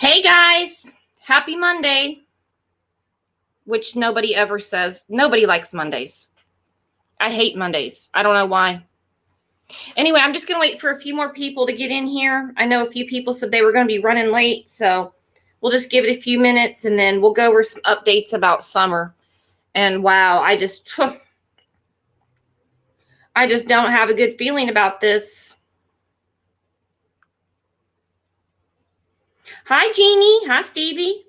Hey guys, happy Monday, which nobody ever says. Nobody likes Mondays. I hate Mondays. I don't know why. Anyway, I'm just going to wait for a few more people to get in here. I know a few people said they were going to be running late, so we'll just give it a few minutes and then we'll go over some updates about summer. And wow, I just don't have a good feeling about this. Hi, Jeannie. Hi, Stevie.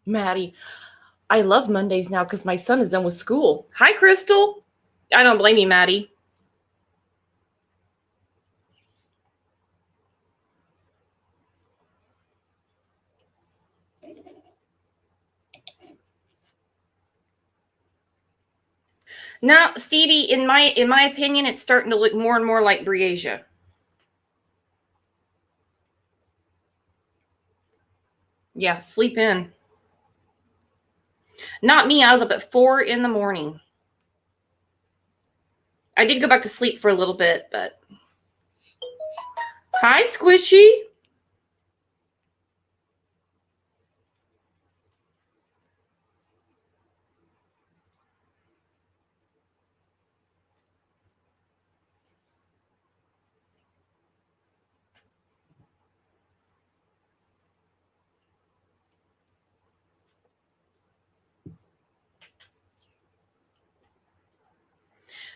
Maddie, I love Mondays now because my son is done with school. Hi, Crystal. I don't blame you, Maddie. No, Stevie, in my opinion, it's starting to look more and more like Briasia. Yeah, sleep in. Not me. I was up at 4 in the morning. I did go back to sleep for a little bit, but hi, Squishy.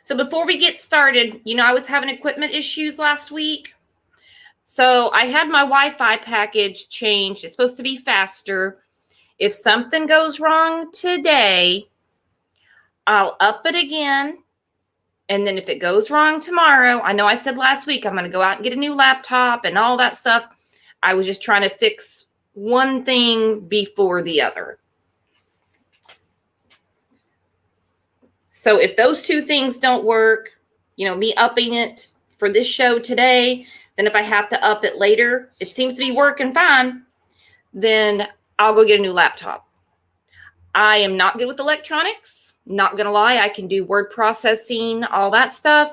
So before we get started, I was having equipment issues last week. So I had my Wi-Fi package changed. It's supposed to be faster. If something goes wrong today, I'll up it again. And then if it goes wrong tomorrow, I know I said last week I'm going to go out and get a new laptop and all that stuff. I was just trying to fix one thing before the other. So if those two things don't work, me upping it for this show today, then if I have to up it later, it seems to be working fine, then I'll go get a new laptop. I am not good with electronics. Not going to lie. I can do word processing, all that stuff.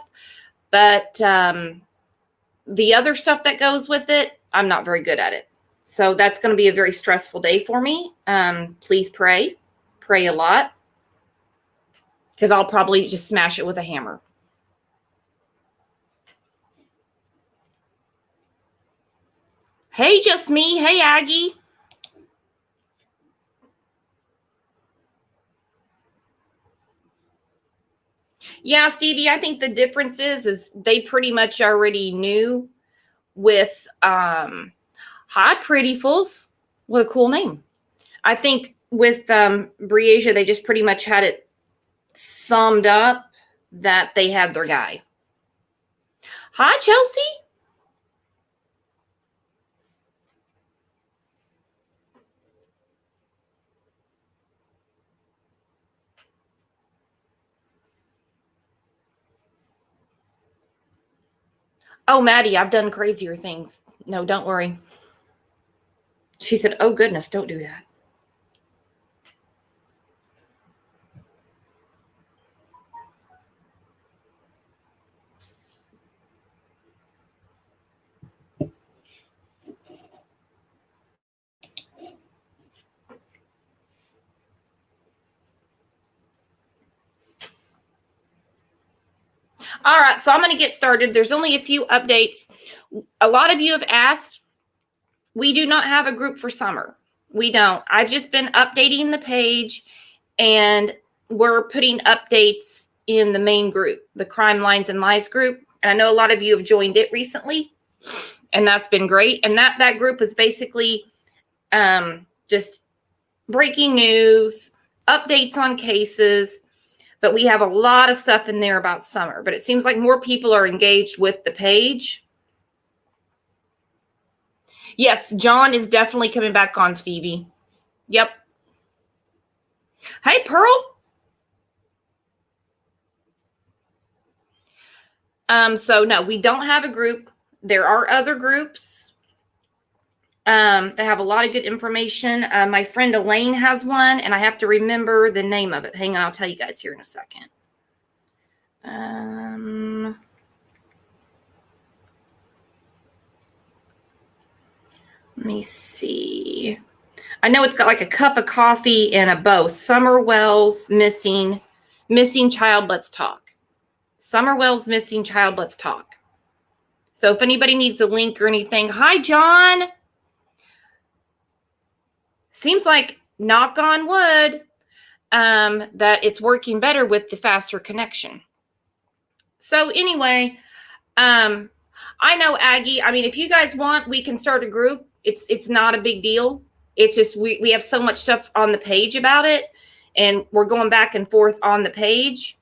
But the other stuff that goes with it, I'm not very good at it. So that's going to be a very stressful day for me. Please pray. Pray a lot. Because I'll probably just smash it with a hammer. Hey, just me. Hey, Aggie. Yeah, Stevie, I think the difference is they pretty much already knew with Hi Prettyfuls. What a cool name. I think with Briasia, they just pretty much had it summed up that they had their guy. Hi, Chelsea. Oh, Maddie, I've done crazier things. No, don't worry. She said, oh, goodness, don't do that. All right, so I'm going to get started. There's only a few updates. A lot of you have asked. We do not have a group for summer. We don't. I've just been updating the page, and we're putting updates in the main group, the Crime Lines and Lies group. And I know a lot of you have joined it recently, and that's been great. And that group is basically just breaking news, updates on cases. But we have a lot of stuff in there about summer. But it seems like more people are engaged with the page. Yes, John is definitely coming back on, Stevie. Yep. Hey, Pearl. So no, we don't have a group. There are other groups. They have a lot of good information. My friend Elaine has one, and I have to remember the name of it. Hang on, I'll tell you guys here in a second. Let me see. I know it's got like a cup of coffee and a bow. Summer Wells missing child. Let's talk. Summer Wells missing child. Let's talk. So if anybody needs a link or anything, hi John. Seems like, knock on wood, that it's working better with the faster connection. So anyway, I know Aggie. I mean, if you guys want, we can start a group. It's not a big deal. It's just we have so much stuff on the page about it, and we're going back and forth on the page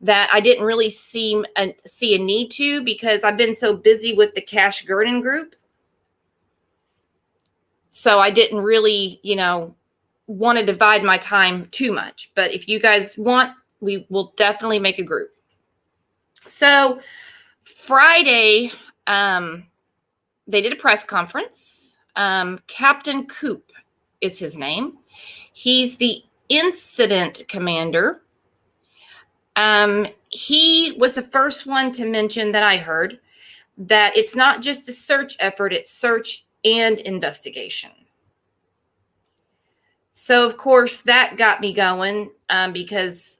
that I didn't really see a need to, because I've been so busy with the Cash Gurdon group. So I didn't really, want to divide my time too much. But if you guys want, we will definitely make a group. So Friday, they did a press conference. Captain Coop is his name. He's the incident commander. He was the first one to mention that I heard that it's not just a search effort, it's search and investigation. So, of course, that got me going, because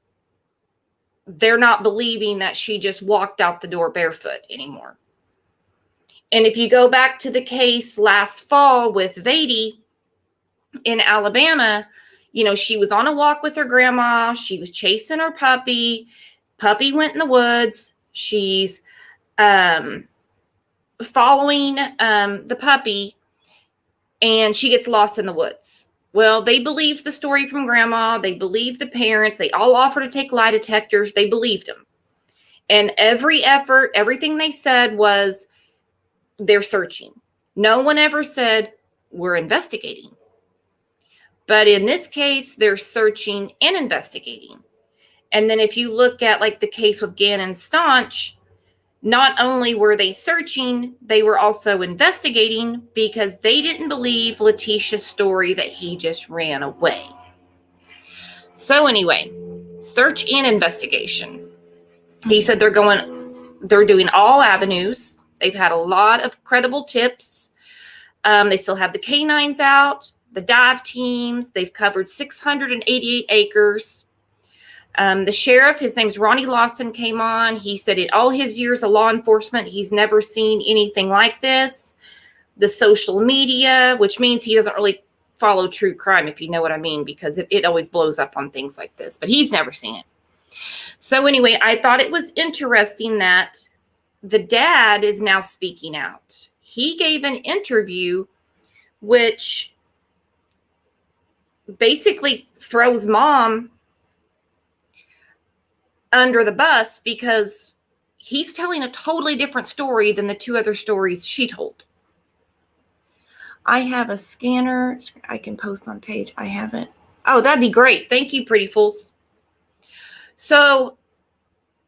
they're not believing that she just walked out the door barefoot anymore. And if you go back to the case last fall with Vady in Alabama, she was on a walk with her grandma. She was chasing her puppy. Puppy went in the woods. She's following the puppy, and she gets lost in the woods. Well, they believed the story from grandma. They believed the parents. They all offered to take lie detectors. They believed them. And everything they said was they're searching. No one ever said we're investigating. But in this case, they're searching and investigating. And then if you look at like the case with Gannon Staunch, not only were they searching, they were also investigating, because they didn't believe Letitia's story that he just ran away. So anyway, search and investigation. He said they're doing all avenues. They've had a lot of credible tips. They still have the canines out, the dive teams. They've covered 688 acres. The sheriff, his name's Ronnie Lawson, came on. He said in all his years of law enforcement, he's never seen anything like this. The social media, which means he doesn't really follow true crime, if you know what I mean, because it always blows up on things like this, but he's never seen it. So anyway, I thought it was interesting that the dad is now speaking out. He gave an interview which basically throws mom under the bus, because he's telling a totally different story than the two other stories she told. I have a scanner I can post on page. I haven't. Oh, that'd be great. Thank you, pretty fools. So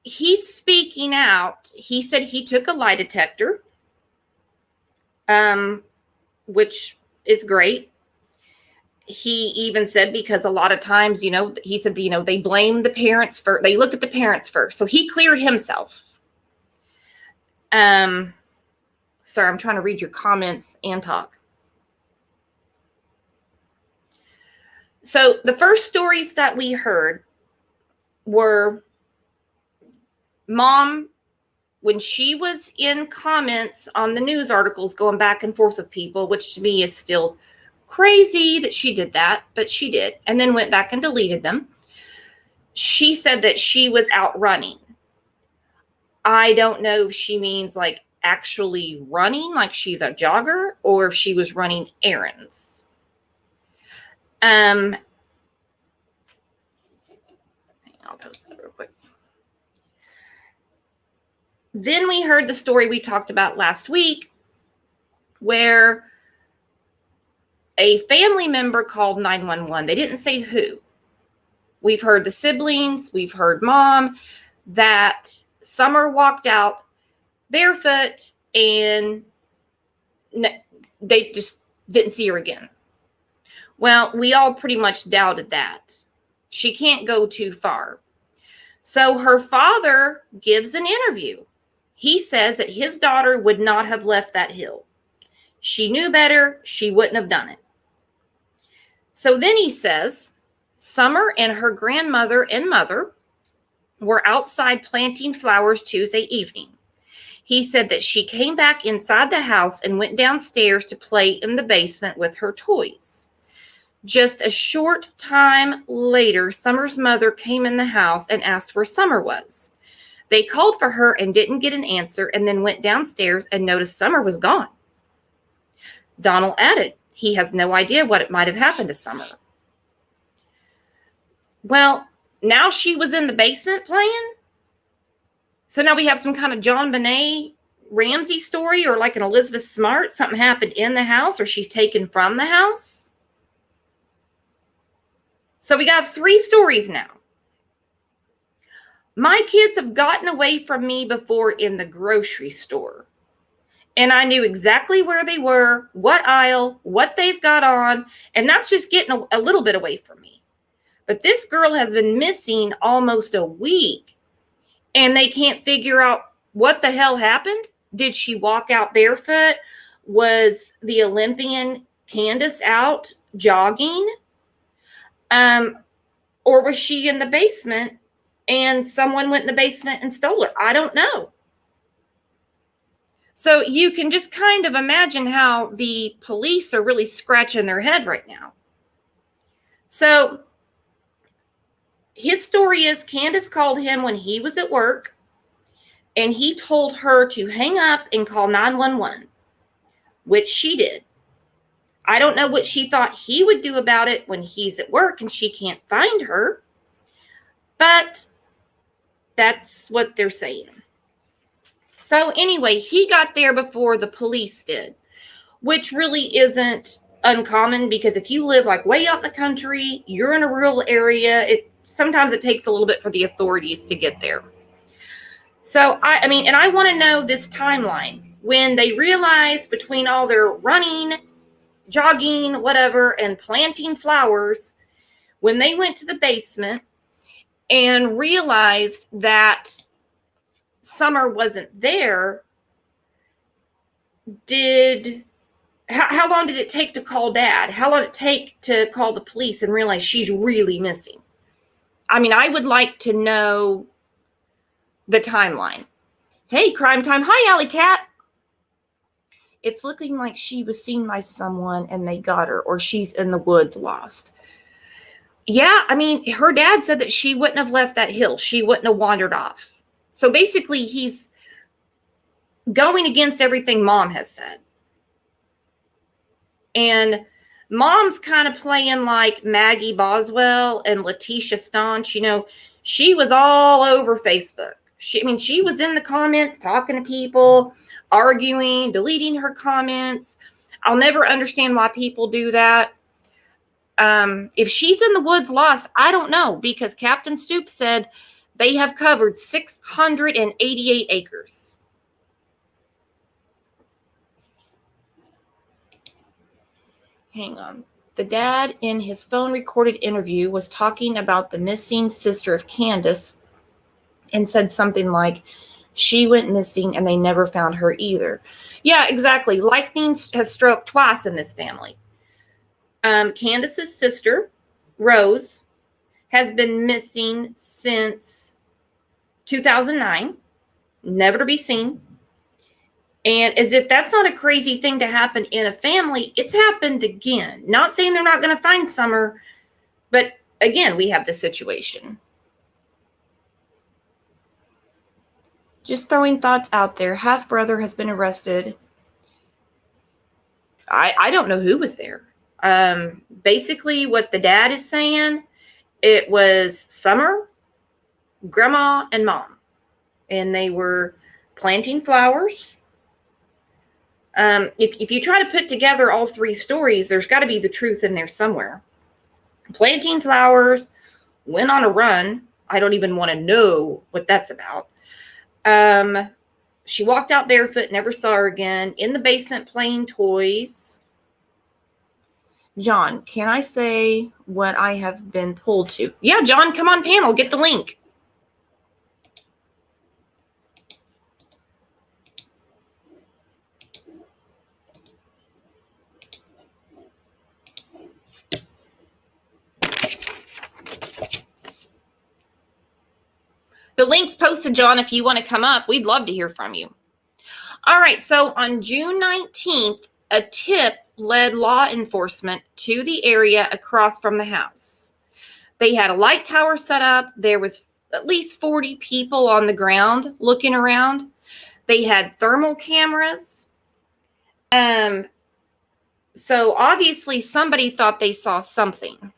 he's speaking out. He said he took a lie detector, which is great. He even said, because a lot of times, he said, they blame the parents first. They look at the parents first. So he cleared himself. Sorry, I'm trying to read your comments and talk. So the first stories that we heard were mom, when she was in comments on the news articles, going back and forth with people, which to me is still crazy that she did that, but she did, and then went back and deleted them. She said that she was out running. I don't know if she means like actually running, like she's a jogger, or if she was running errands. I'll post that real quick. Then we heard the story we talked about last week, where a family member called 911. They didn't say who. We've heard the siblings. We've heard mom, that Summer walked out barefoot, and they just Didn't see her again. Well, we all pretty much doubted that. She can't go too far. So her father gives an interview. He says that his daughter would not have left that hill. She knew better. She wouldn't have done it. So then he says, Summer and her grandmother and mother were outside planting flowers Tuesday evening. He said that she came back inside the house and went downstairs to play in the basement with her toys. Just a short time later, Summer's mother came in the house and asked where Summer was. They called for her and didn't get an answer, and then went downstairs and noticed Summer was gone. Donald added, he has no idea what might have happened to Summer. Well, now she was in the basement playing. So now we have some kind of John Benet Ramsey story, or like an Elizabeth Smart. Something happened in the house, or she's taken from the house. So we got 3 stories now. My kids have gotten away from me before in the grocery store. And I knew exactly where they were, what aisle, what they've got on. And that's just getting a little bit away from me. But this girl has been missing almost a week. And they can't figure out what the hell happened. Did she walk out barefoot? Was the Olympian Candace out jogging? Or was she in the basement and someone went in the basement and stole her? I don't know. So you can just kind of imagine how the police are really scratching their head right now. So his story is Candace called him when he was at work, and he told her to hang up and call 911, which she did. I don't know what she thought he would do about it when he's at work and she can't find her, but that's what they're saying. So anyway, he got there before the police did, which really isn't uncommon, because if you live like way out in the country, you're in a rural area, sometimes it takes a little bit for the authorities to get there. So I mean, and I want to know this timeline when they realized between all their running, jogging, whatever, and planting flowers, when they went to the basement and realized that Summer wasn't there, how long did it take to call Dad? How long did it take to call the police and realize she's really missing? I mean, I would like to know the timeline. Hey, Crime Time. Hi, Alley Cat. It's looking like she was seen by someone and they got her, or she's in the woods lost. Yeah, I mean, her dad said that she wouldn't have left that hill. She wouldn't have wandered off. So basically, he's going against everything Mom has said. And Mom's kind of playing like Maggie Boswell and Letitia Staunch. You know, she was all over Facebook. She was in the comments talking to people, arguing, deleting her comments. I'll never understand why people do that. If she's in the woods lost, I don't know, because Captain Stoops said they have covered 688 acres. Hang on. The dad in his phone recorded interview was talking about the missing sister of Candace and said something like, she went missing and they never found her either. Yeah, exactly. Lightning has struck twice in this family. Candace's sister, Rose, has been missing since 2009, never to be seen. And as if that's not a crazy thing to happen in a family, it's happened again. Not saying they're not going to find Summer, but again, we have this situation. Just throwing thoughts out there. Half-brother has been arrested. I don't know who was there. Basically, what the dad is saying, it was Summer, Grandma, and Mom. And they were planting flowers. If you try to put together all 3 stories, there's got to be the truth in there somewhere. Planting flowers, went on a run. I don't even want to know what that's about. She walked out barefoot, never saw her again. In the basement playing toys. John, can I say what I have been pulled to? Yeah, John, come on panel. Get the link. The link's posted, John, if you want to come up. We'd love to hear from you. All right, so on June 19th, a tip led law enforcement to the area across from the house. They had a light tower set up. There was at least 40 people on the ground looking around. They had thermal cameras. So obviously somebody thought they saw something.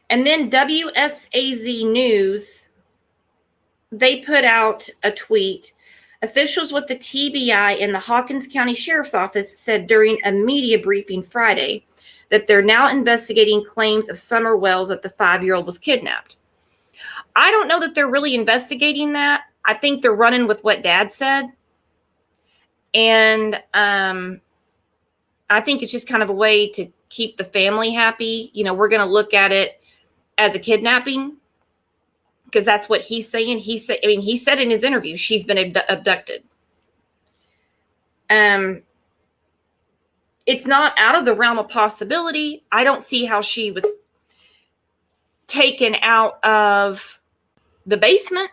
And then WSAZ News, they put out a tweet. Officials with the TBI in the Hawkins County Sheriff's Office said during a media briefing Friday that they're now investigating claims of Summer Wells that the 5-year-old was kidnapped. I don't know that they're really investigating that. I think they're running with what Dad said. And I think it's just kind of a way to keep the family happy. You know, we're going to look at it as a kidnapping because that's what he's saying. He said in his interview, she's been abducted. It's not out of the realm of possibility. I don't see how she was taken out of the basement.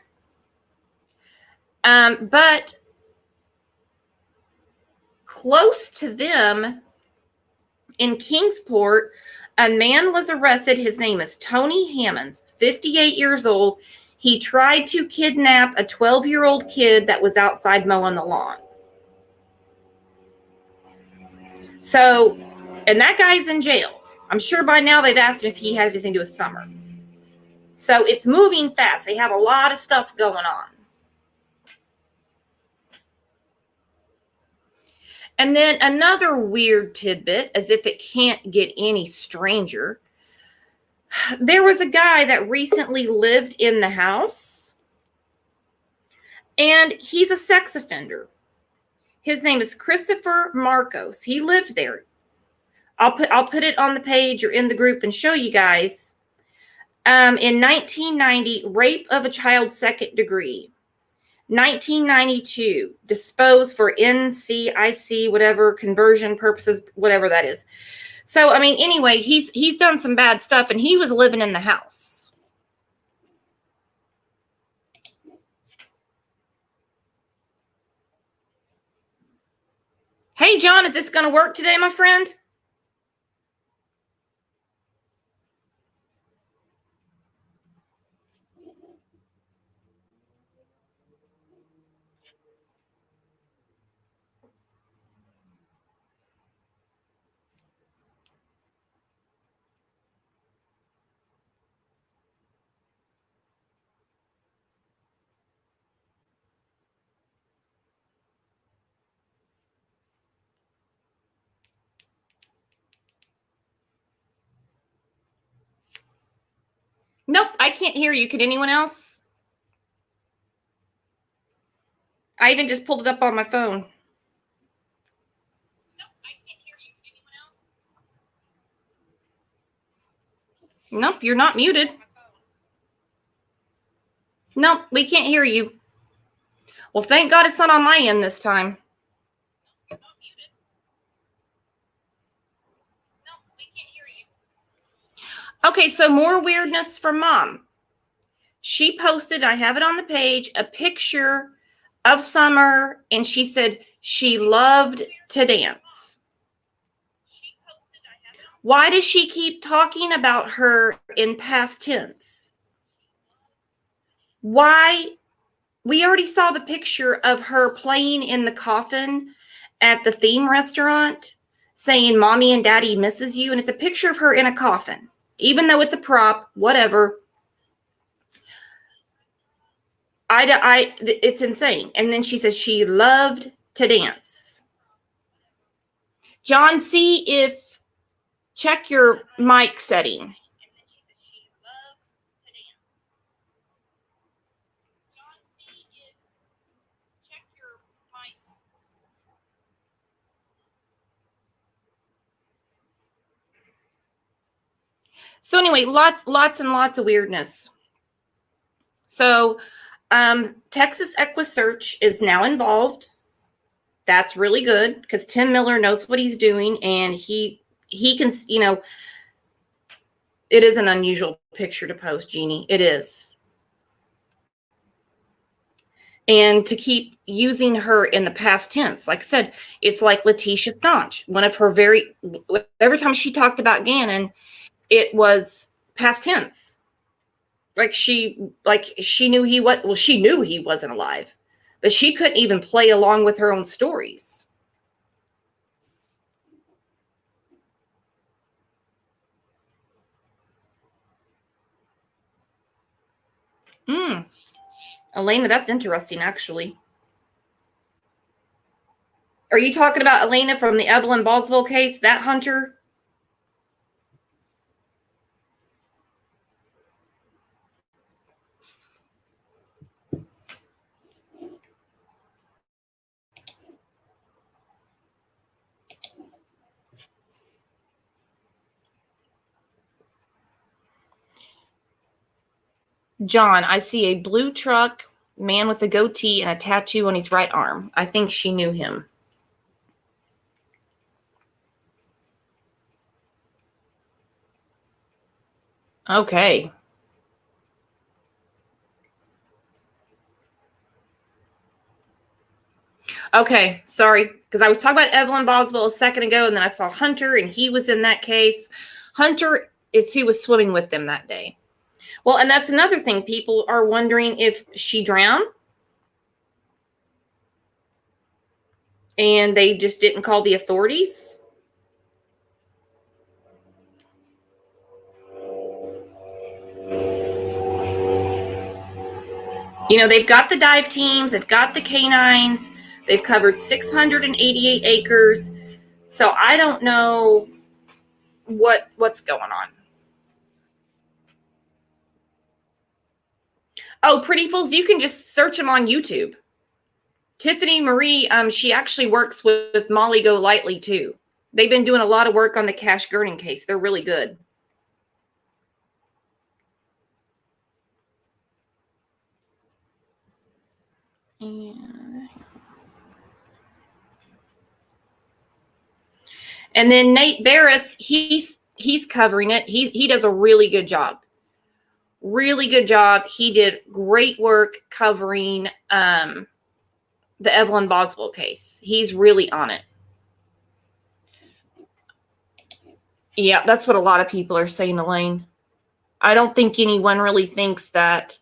But close to them in Kingsport, a man was arrested. His name is Tony Hammonds, 58 years old. He tried to kidnap a 12-year-old kid that was outside mowing the lawn. So, and that guy's in jail. I'm sure by now they've asked him if he has anything to do with Summer. So it's moving fast. They have a lot of stuff going on. And then another weird tidbit, as if it can't get any stranger. There was a guy that recently lived in the house, and he's a sex offender. His name is Christopher Marcos. He lived there. I'll put it on the page or in the group and show you guys. In 1990, rape of a child, 2nd degree. 1992, disposed for NCIC, whatever, conversion purposes, whatever that is. So, I mean, anyway, he's done some bad stuff, and he was living in the house. Hey, John, is this going to work today, my friend? Nope, I can't hear you. Can anyone else? I even just pulled it up on my phone. Nope, I can't hear you. Can anyone else? Nope, you're not muted. Nope, we can't hear you. Well, thank God it's not on my end this time. Okay, so more weirdness from Mom. She posted, I have it on the page, a picture of Summer, and she said she loved to dance. Why does she keep talking about her in past tense? Why? We already saw the picture of her playing in the coffin at the theme restaurant, saying, Mommy and Daddy misses you. And it's a picture of her in a coffin. Even though it's a prop, whatever. It's insane. And then she says she loved to dance. John, see if, check your mic setting. So anyway, lots and lots of weirdness. So Texas EquiSearch is now involved. That's really good because Tim Miller knows what he's doing, and he can, it is an unusual picture to post, Jeannie. It is. And to keep using her in the past tense, like I said, it's like Letitia Staunch. One of her every time she talked about Gannon, it was past tense. Like she knew she knew he wasn't alive, but she couldn't even play along with her own stories. Elena, that's interesting, actually. Are you talking about Elena from the Evelyn Boswell case, that hunter? John, I see a blue truck, man with a goatee and a tattoo on his right arm. I think she knew him. Okay. Okay, sorry, because I was talking about Evelyn Boswell a second ago, and then I saw Hunter, and he was in that case. Hunter is who was swimming with them that day. Well, and that's another thing. People are wondering if she drowned, and they just didn't call the authorities. They've got the dive teams, they've got the canines, they've covered 688 acres. So I don't know what's going on. Oh, Pretty Fools, you can just search them on YouTube. Tiffany Marie, she actually works with Molly Golightly too. They've been doing a lot of work on the Cash Gurning case. They're really good. And then Nate Barris, he's covering it. He does a really good job. Really good job. He did great work covering the Evelyn Boswell case. He's really on it. Yeah, that's what a lot of people are saying, Elaine. I don't think anyone really thinks that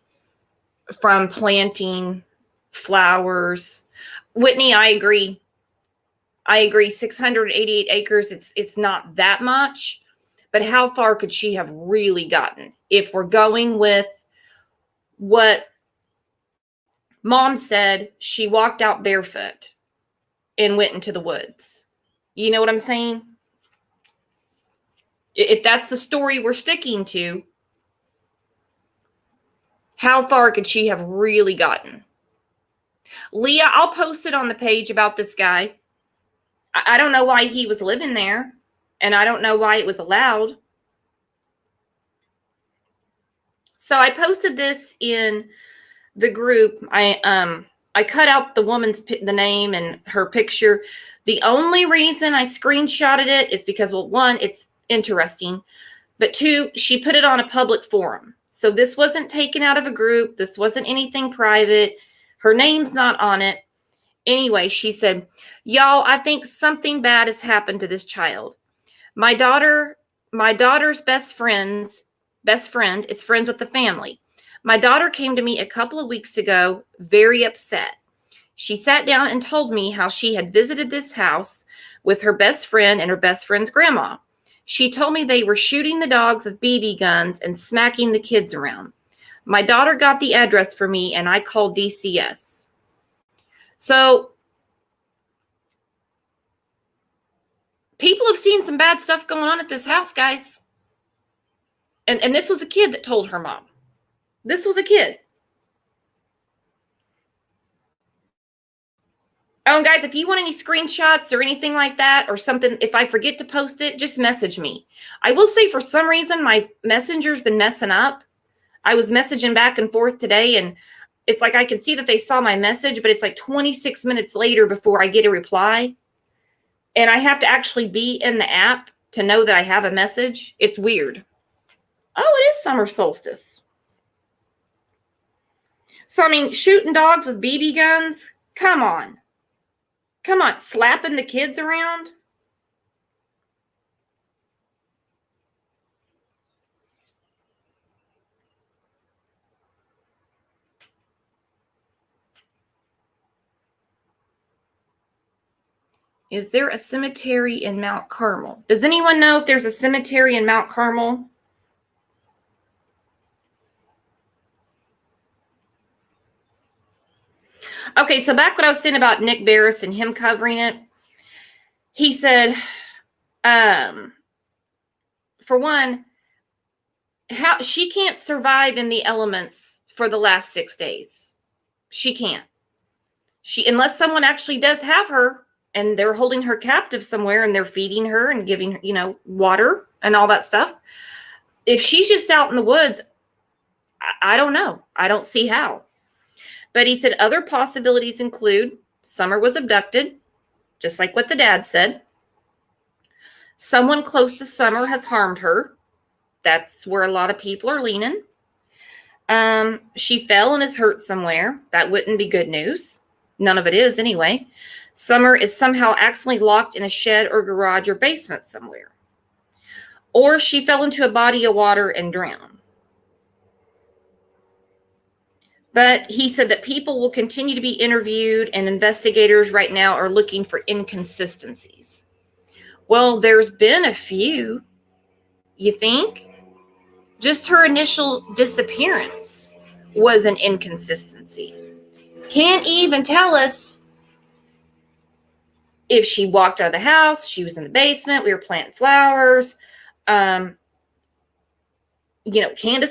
from planting flowers. Whitney, I agree. 688 acres, it's not that much, but how far could she have really gotten? If we're going with what Mom said, she walked out barefoot and went into the woods. You know what I'm saying? If that's the story we're sticking to, how far could she have really gotten? Leah, I'll post it on the page about this guy. I don't know why he was living there, and I don't know why it was allowed. So I posted this in the group. I cut out the woman's the name and her picture. The only reason I screenshotted it is because, well, one, it's interesting, but two, she put it on a public forum. So this wasn't taken out of a group. This wasn't anything private. Her name's not on it. Anyway, she said, y'all, I think something bad has happened to this child. My daughter's best friend is friends with the family. My daughter came to me a couple of weeks ago, very upset. She sat down and told me how she had visited this house with her best friend and her best friend's grandma. She told me they were shooting the dogs with BB guns and smacking the kids around. My daughter got the address for me and I called DCS. So people have seen some bad stuff going on at this house, guys. And this was a kid that told her mom. This was a kid. Oh, and guys, if you want any screenshots or anything like that or something, if I forget to post it, just message me. I will say for some reason, my messenger's been messing up. I was messaging back and forth today, and it's like I can see that they saw my message, but it's like 26 minutes later before I get a reply. And I have to actually be in the app to know that I have a message. It's weird. Oh, it is summer solstice. So, I mean, shooting dogs with BB guns? Come on. Come on. Slapping the kids around? Is there a cemetery in Mount Carmel? Does anyone know if there's a cemetery in Mount Carmel? Okay, so back what I was saying about Nick Barris and him covering it, he said, for one, how she can't survive in the elements for the last 6 days. She can't. Unless someone actually does have her and they're holding her captive somewhere and they're feeding her and giving her, water and all that stuff. If she's just out in the woods, I don't know. I don't see how. But he said other possibilities include Summer was abducted, just like what the dad said. Someone close to Summer has harmed her. That's where a lot of people are leaning. She fell and is hurt somewhere. That wouldn't be good news. None of it is anyway. Summer is somehow accidentally locked in a shed or garage or basement somewhere. Or she fell into a body of water and drowned. But he said that people will continue to be interviewed and investigators right now are looking for inconsistencies. Well, there's been a few. You think? Just her initial disappearance was an inconsistency. Can't even tell us if she walked out of the house, she was in the basement, we were planting flowers. Candace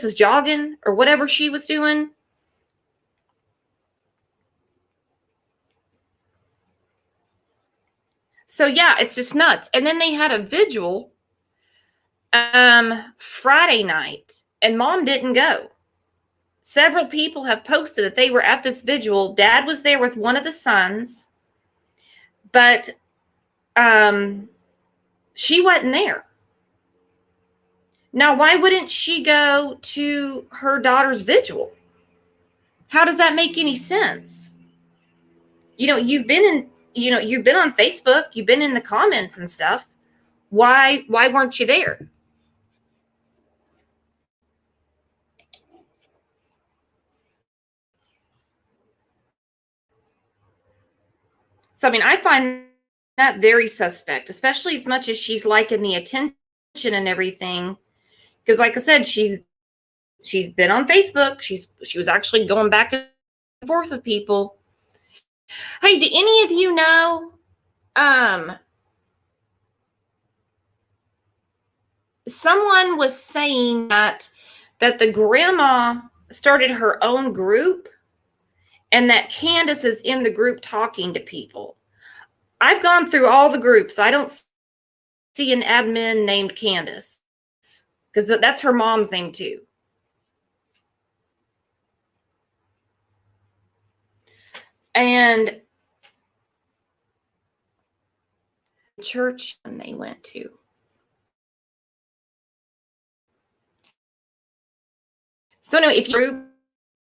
is jogging or whatever she was doing. So yeah, it's just nuts. And then they had a vigil Friday night, and Mom didn't go. Several people have posted that they were at this vigil. Dad was there with one of the sons, but she wasn't there. Now, why wouldn't she go to her daughter's vigil? How does that make any sense? You've been on Facebook, you've been in the comments and stuff. Why weren't you there? So, I mean, I find that very suspect, especially as much as she's liking the attention and everything. Because, like I said, she's been on Facebook. She was actually going back and forth with people. Hey, do any of you know? Someone was saying that the grandma started her own group, and that Candace is in the group talking to people. I've gone through all the groups. I don't see an admin named Candace, because that's her mom's name too. And church they went to. So anyway, if you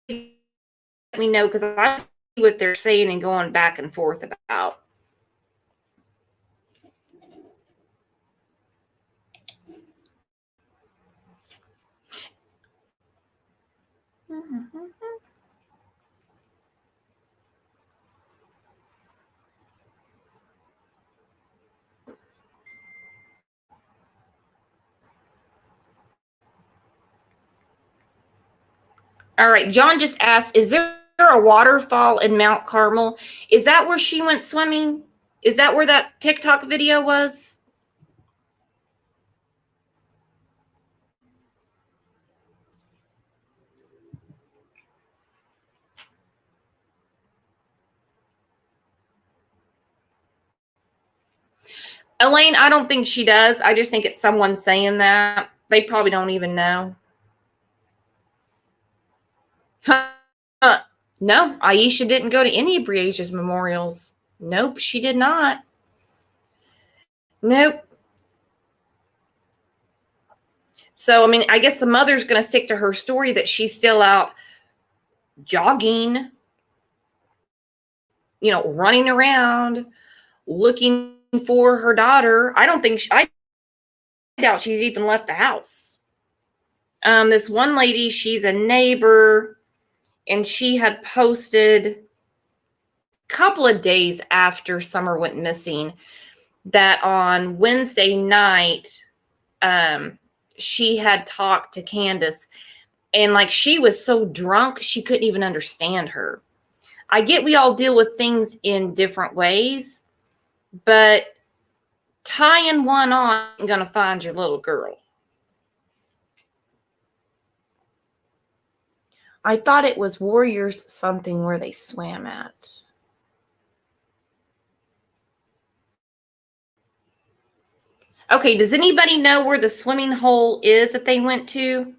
let me know, because I see what they're saying and going back and forth about. All right, John just asked, is there a waterfall in Mount Carmel? Is that where she went swimming? Is that where that TikTok video was? Elaine, I don't think she does. I just think it's someone saying that. They probably don't even know. No, Aisha didn't go to any of Briage's memorials. Nope, she did not. Nope. So, I mean, I guess the mother's going to stick to her story that she's still out jogging, running around, looking for her daughter. I doubt she's even left the house. This one lady, she's a neighbor, and she had posted a couple of days after Summer went missing that on Wednesday night, she had talked to Candace, and like she was so drunk she couldn't even understand her. I get we all deal with things in different ways, but tying one on ain't gonna find your little girl. I thought it was Warriors something where they swam at. Okay, does anybody know where the swimming hole is that they went to?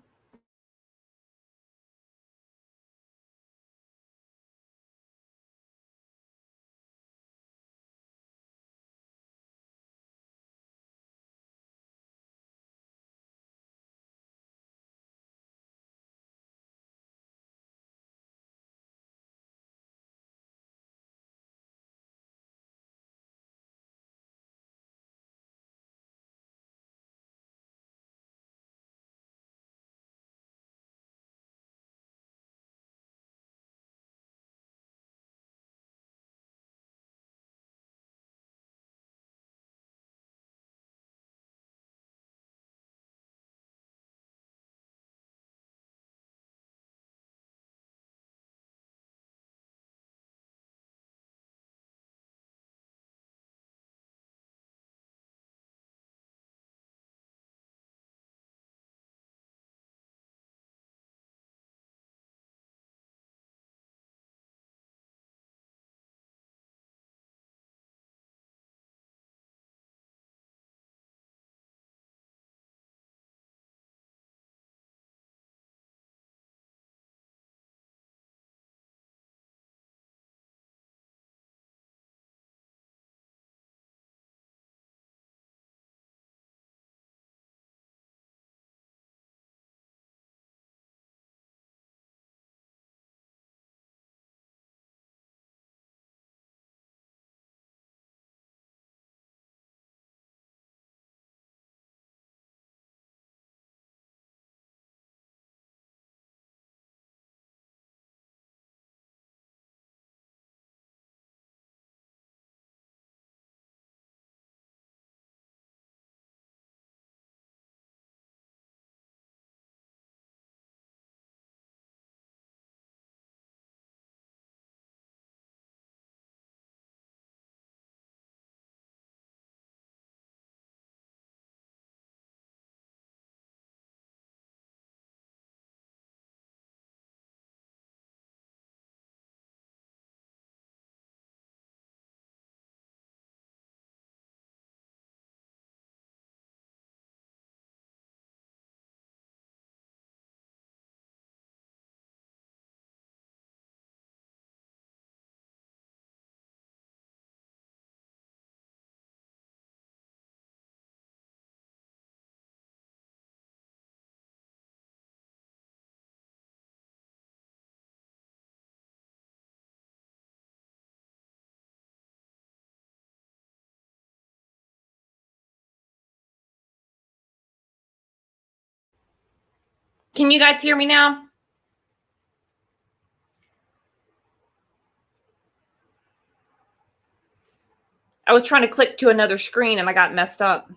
Can you guys hear me now? I was trying to click to another screen and I got messed up.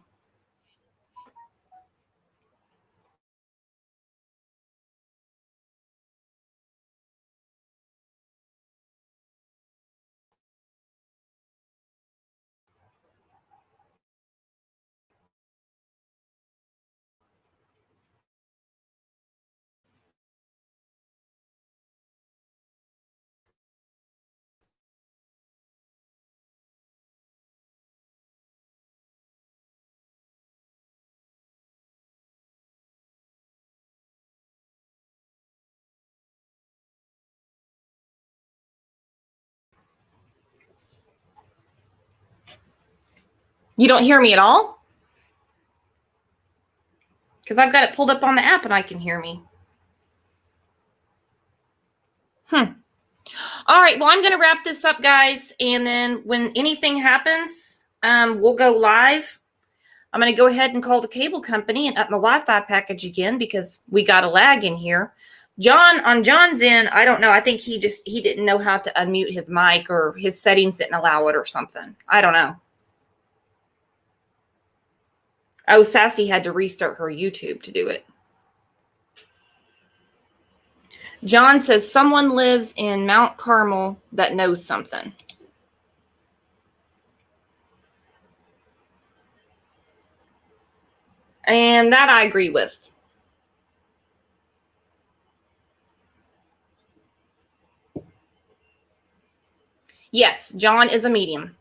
You don't hear me at all? Because I've got it pulled up on the app and I can hear me. All right, well, I'm going to wrap this up, guys. And then when anything happens, we'll go live. I'm going to go ahead and call the cable company and up my Wi-Fi package again because we got a lag in here. John, on John's end, I don't know. I think he didn't know how to unmute his mic, or his settings didn't allow it or something. I don't know. Oh, Sassy had to restart her YouTube to do it. John says someone lives in Mount Carmel that knows something. And that I agree with. Yes, John is a medium.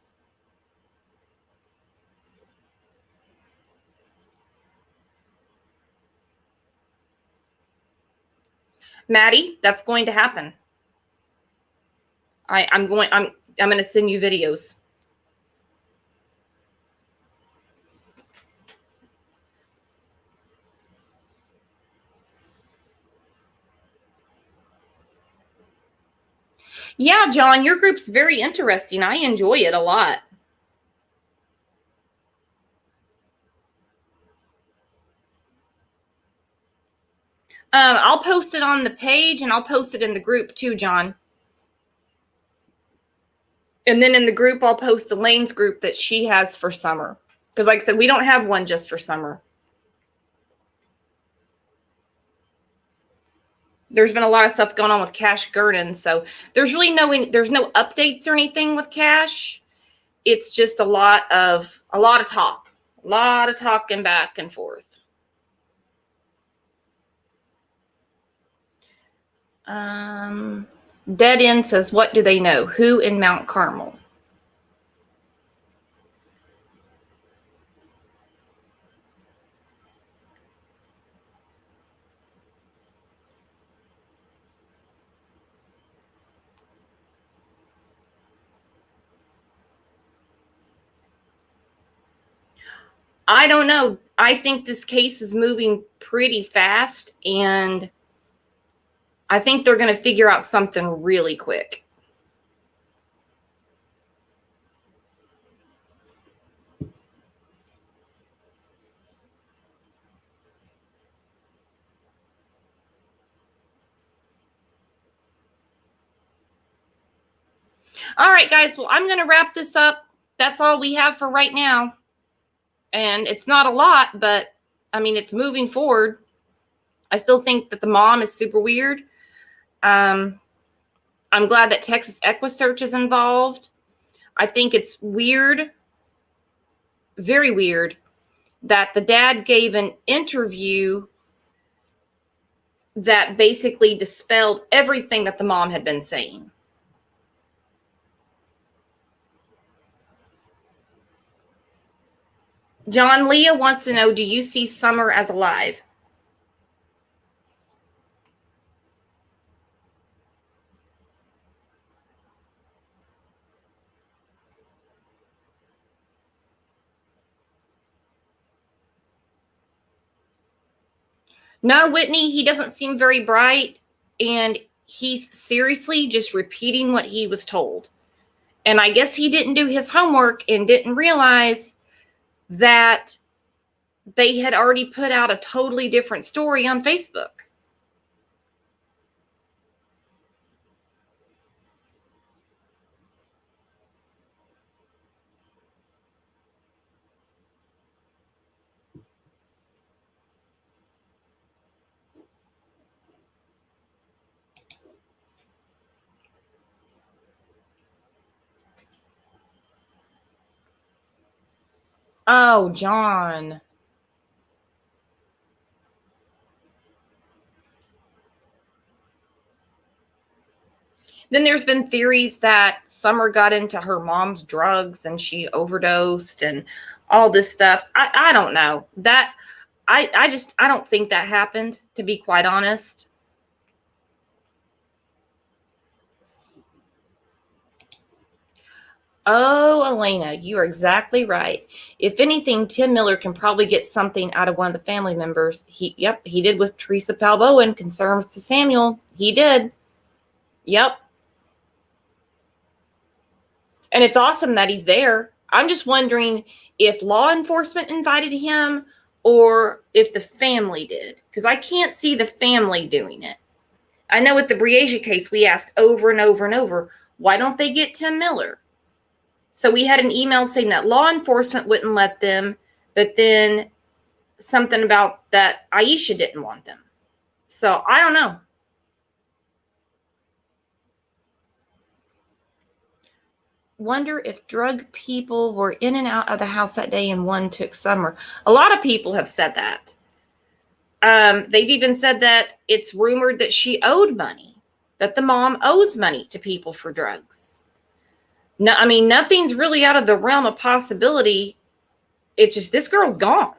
Maddie, that's going to happen. I'm going to send you videos. Yeah, John, your group's very interesting. I enjoy it a lot. I'll post it on the page and I'll post it in the group too, John. And then in the group, I'll post Elaine's group that she has for summer. Because like I said, we don't have one just for summer. There's been a lot of stuff going on with Cash Gurdon. So there's really there's no updates or anything with Cash. It's just a lot of talk. A lot of talking back and forth. Dead End says, what do they know? Who in Mount Carmel? I don't know. I think this case is moving pretty fast, and I think they're going to figure out something really quick. All right, guys. Well, I'm going to wrap this up. That's all we have for right now. And it's not a lot, but I mean, it's moving forward. I still think that the mom is super weird. I'm glad that Texas EquiSearch is involved. I think it's weird, very weird, that the dad gave an interview that basically dispelled everything that the mom had been saying. John Leah wants to know, do you see Summer as alive? No, Whitney, he doesn't seem very bright, and he's seriously just repeating what he was told. And I guess he didn't do his homework and didn't realize that they had already put out a totally different story on Facebook. Oh, John. Then there's been theories that Summer got into her mom's drugs and she overdosed and all this stuff. I don't know. That I don't think that happened, to be quite honest. Oh, Elena, you are exactly right. If anything, Tim Miller can probably get something out of one of the family members. He did with Teresa Palboa concerns to Samuel. He did. Yep. And it's awesome that he's there. I'm just wondering if law enforcement invited him or if the family did, because I can't see the family doing it. I know with the Briege case, we asked over and over and over, why don't they get Tim Miller? So we had an email saying that law enforcement wouldn't let them, but then something about that Aisha didn't want them. So I don't know. Wonder if drug people were in and out of the house that day and one took Summer. A lot of people have said that. They've even said that it's rumored that she owed money, that the mom owes money to people for drugs. No, I mean, nothing's really out of the realm of possibility. It's just this girl's gone.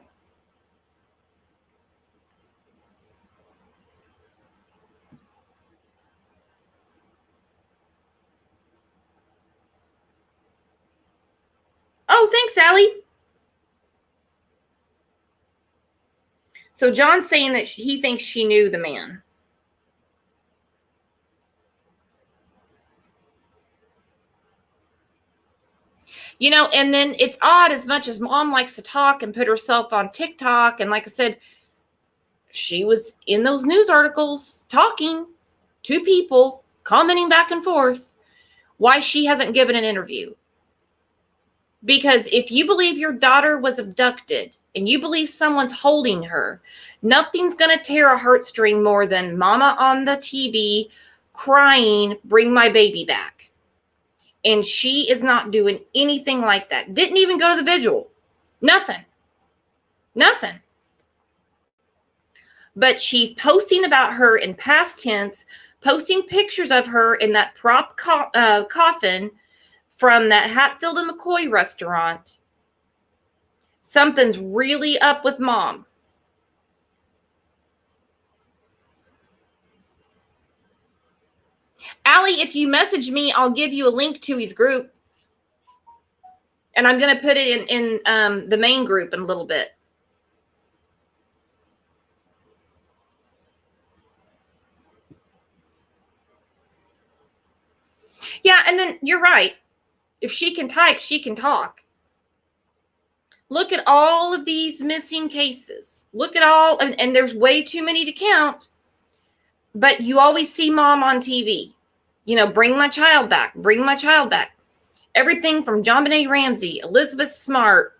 Oh, thanks, Allie. So John's saying that he thinks she knew the man. You know, and then it's odd, as much as mom likes to talk and put herself on TikTok. And like I said, she was in those news articles talking to people, commenting back and forth, why she hasn't given an interview. Because if you believe your daughter was abducted and you believe someone's holding her, nothing's going to tear a heartstring more than mama on the TV crying, bring my baby back. And she is not doing anything like that. Didn't even go to the vigil. Nothing. But she's posting about her in past tense, posting pictures of her in that prop coffin from that Hatfield and McCoy restaurant. Something's really up with mom. Allie, if you message me, I'll give you a link to his group. And I'm going to put it in the main group in a little bit. Yeah, and then you're right. If she can type, she can talk. Look at all of these missing cases. Look at all, and there's way too many to count. But you always see mom on TV. You know, bring my child back. Bring my child back. Everything from JonBenet Ramsey, Elizabeth Smart,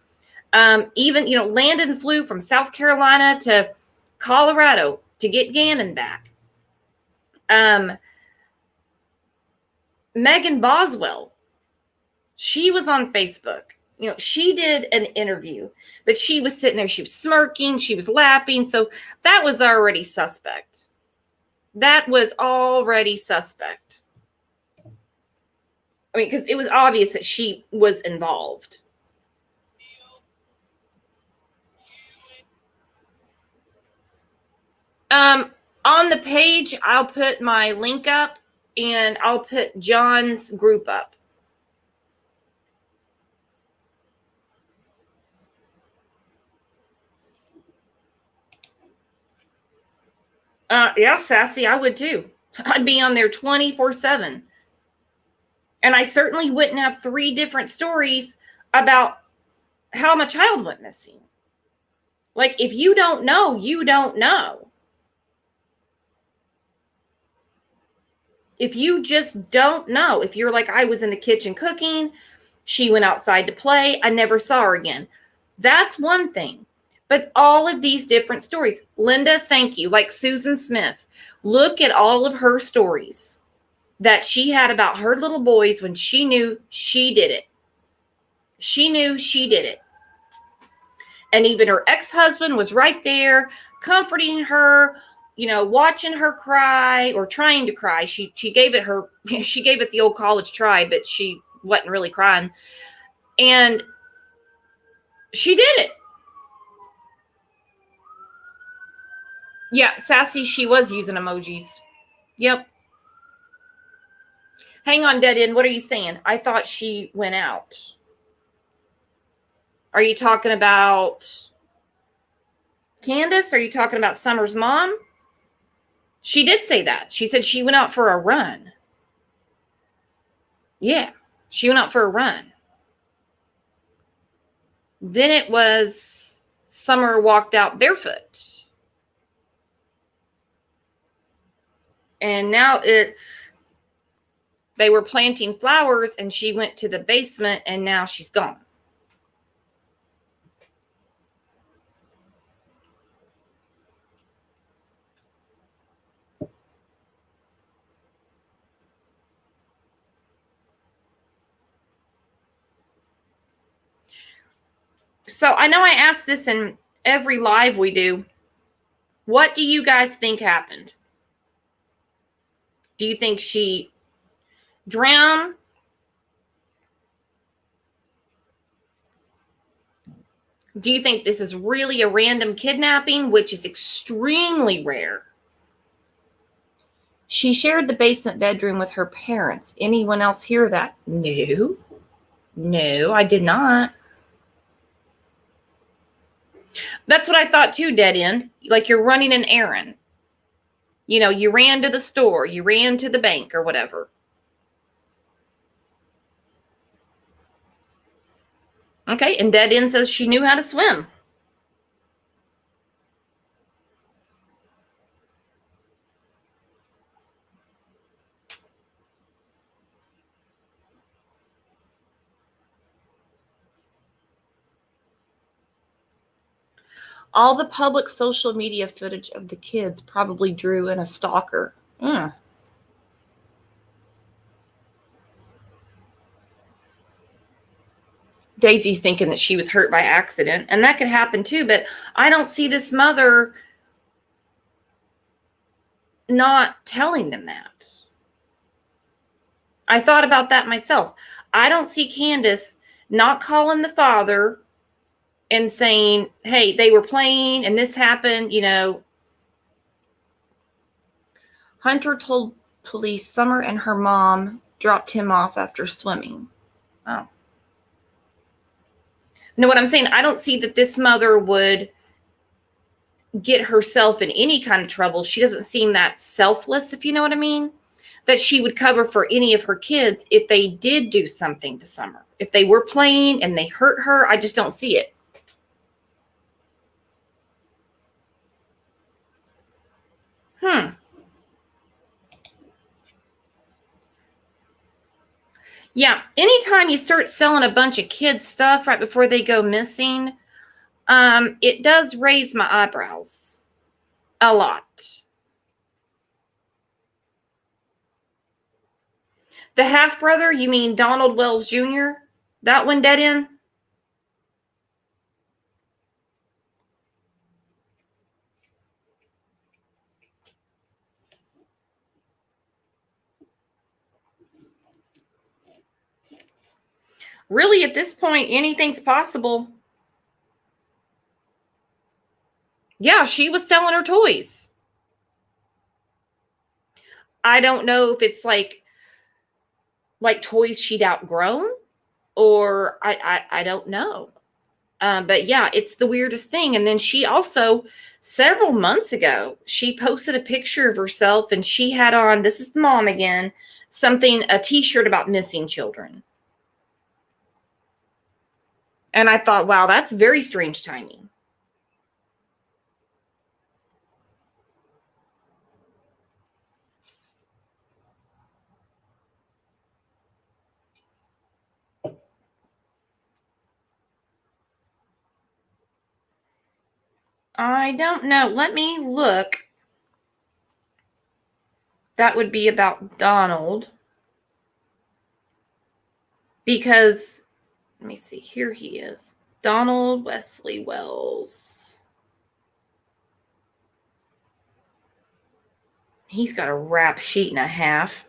even, you know, Landon flew from South Carolina to Colorado to get Gannon back. Megan Boswell, she was on Facebook. You know, she did an interview, but she was sitting there, she was smirking, she was laughing. So that was already suspect. That was already suspect. I mean, because it was obvious that she was involved. On the page, I'll put my link up and I'll put John's group up. Yeah, Sassy, I would too. I'd be on there 24/7. And I certainly wouldn't have 3 different stories about how my child went missing. Like, if you don't know, you don't know. If you just don't know, if you're like, I was in the kitchen cooking, she went outside to play, I never saw her again. That's one thing. But all of these different stories, Linda, thank you. Like Susan Smith, look at all of her stories that she had about her little boys when she knew she did it. She knew she did it. And even her ex-husband was right there comforting her, you know, watching her cry or trying to cry. She gave it the old college try, but she wasn't really crying. And she did it. Yeah, Sassy, she was using emojis. Yep. Hang on, dead end. What are you saying? I thought she went out. Are you talking about Candace? Are you talking about Summer's mom? She did say that. She said she went out for a run. Yeah, she went out for a run. Then it was Summer walked out barefoot. And now it's they were planting flowers and she went to the basement and now she's gone. So I know I asked this in every live we do. What do you guys think happened? Do you think she drowned? Do you think this is really a random kidnapping, which is extremely rare? She shared the basement bedroom with her parents. Anyone else hear that? No. No, I did not. That's what I thought too, dead end. Like you're running an errand. You know, you ran to the store, you ran to the bank or whatever. Okay, and dead end says she knew how to swim. All the public social media footage of the kids probably drew in a stalker. Daisy's thinking that she was hurt by accident, and that could happen too, but I don't see this mother not telling them that. I thought about that myself. I don't see Candace not calling the father and saying, hey, they were playing and this happened, you know. Hunter told police Summer and her mom dropped him off after swimming. Oh. You know what I'm saying? I don't see that this mother would get herself in any kind of trouble. She doesn't seem that selfless, if you know what I mean, that she would cover for any of her kids if they did do something to Summer. If they were playing and they hurt her, I just don't see it. Yeah, anytime you start selling a bunch of kids' stuff right before they go missing, it does raise my eyebrows a lot. The half-brother, you mean Donald Wells Jr.? That one dead end? Really, at this point, anything's possible. Yeah, she was selling her toys. I don't know if it's like toys she'd outgrown, or I don't know. But yeah, it's the weirdest thing. And then she also, several months ago, she posted a picture of herself and she had on, this is the mom again, a t-shirt about missing children. And I thought, wow, that's very strange timing. I don't know. Let me look. That would be about Donald. Because, let me see. Here he is. Donald Wesley Wells. He's got a rap sheet and a half.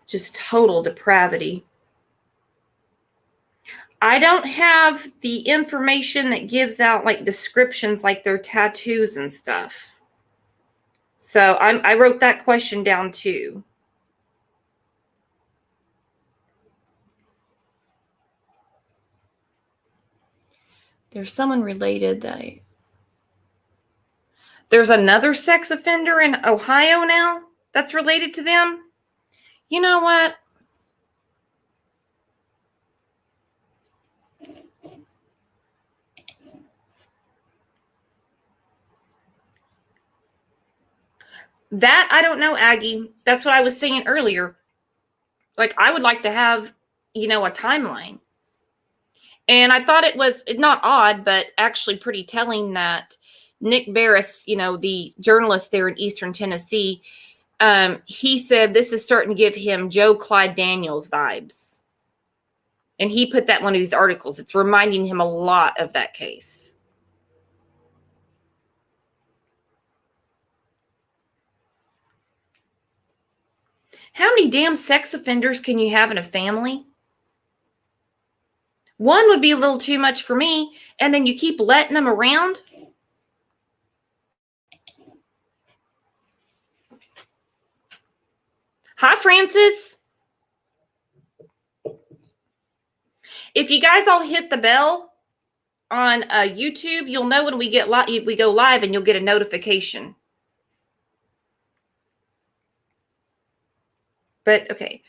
Just total depravity. I don't have the information that gives out like descriptions like their tattoos and stuff. So I wrote that question down too. There's someone related that there's another sex offender in Ohio now that's related to them. You know what? That I don't know, Aggie. That's what I was saying earlier. Like, I would like to have, a timeline. And I thought it was not odd, but actually pretty telling that Nick Barris, the journalist there in Eastern Tennessee, he said this is starting to give him Joe Clyde Daniels vibes. And he put that in one of these articles. It's reminding him a lot of that case. How many damn sex offenders can you have in a family? One would be a little too much for me, and then you keep letting them around. Hi, Francis. If you guys all hit the bell on YouTube, you'll know when we go live, and you'll get a notification. But okay,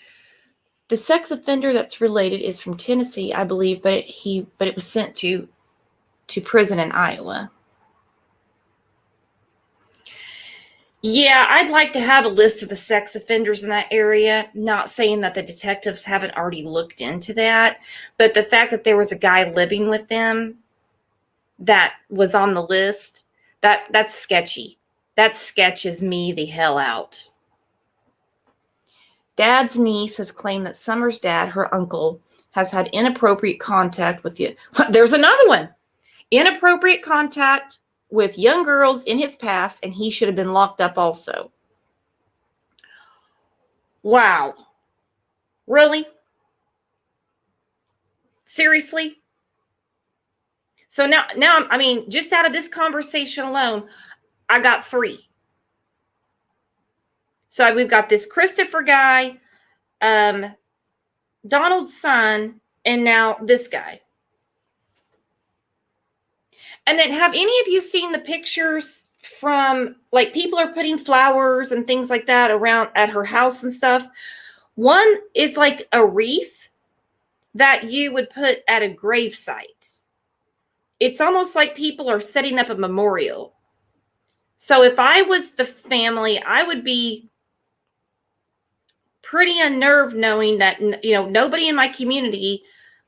the sex offender that's related is from Tennessee, I believe, but it was sent to prison in Iowa. Yeah, I'd like to have a list of the sex offenders in that area. Not saying that the detectives haven't already looked into that, but the fact that there was a guy living with them that was on the list, that's sketchy. That sketches me the hell out. Dad's niece has claimed that Summer's dad, her uncle, has had inappropriate contact with you. There's another one. Inappropriate contact with young girls in his past, and he should have been locked up also. Wow. Really? Seriously? So now, just out of this conversation alone, I got 3. So we've got this Christopher guy, Donald's son, and now this guy. And then have any of you seen the pictures from, like, people are putting flowers and things like that around at her house and stuff? One is like a wreath that you would put at a grave site. It's almost like people are setting up a memorial. So if I was the family, I would be pretty unnerved knowing that, nobody in my community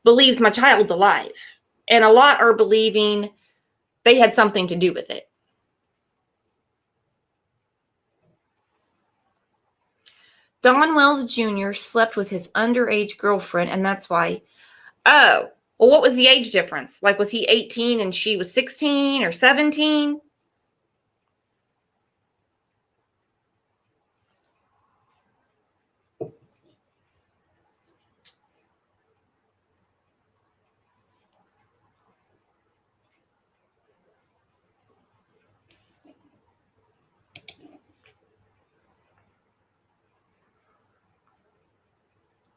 believes my child's alive. And a lot are believing they had something to do with it. Don Wells Jr. slept with his underage girlfriend, and that's why. Oh, well, what was the age difference? Like, was he 18 and she was 16 or 17?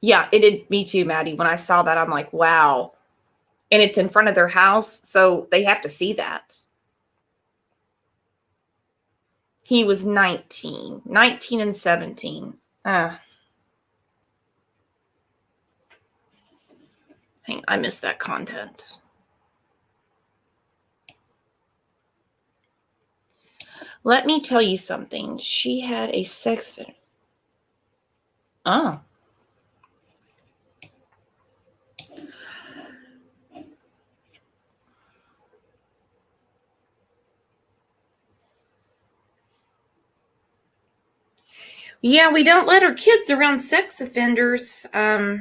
Yeah, it did me too, Maddie. When I saw that, I'm like, wow. And it's in front of their house, so they have to see that. He was 19 and 17. Hang on, I missed that content. Let me tell you something. She had a sex offender. Oh. Yeah, we don't let our kids around sex offenders. I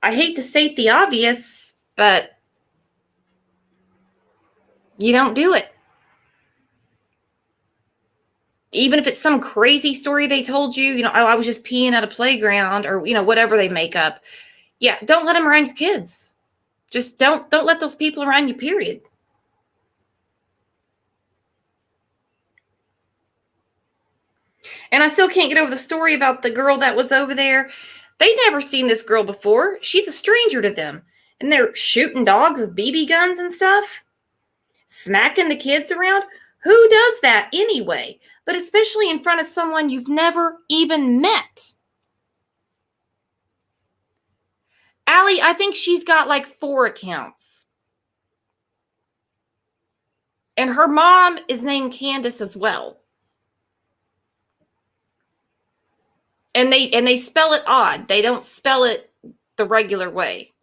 hate to state the obvious, but you don't do it. Even if it's some crazy story they told you, I was just peeing at a playground, or, whatever they make up. Yeah, don't let them around your kids. Just don't let those people around you, period. And I still can't get over the story about the girl that was over there. They'd never seen this girl before. She's a stranger to them. And they're shooting dogs with BB guns and stuff, smacking the kids around. Who does that anyway? But especially in front of someone you've never even met. Allie, I think she's got like 4 accounts. And her mom is named Candace as well. And they spell it odd. They don't spell it the regular way.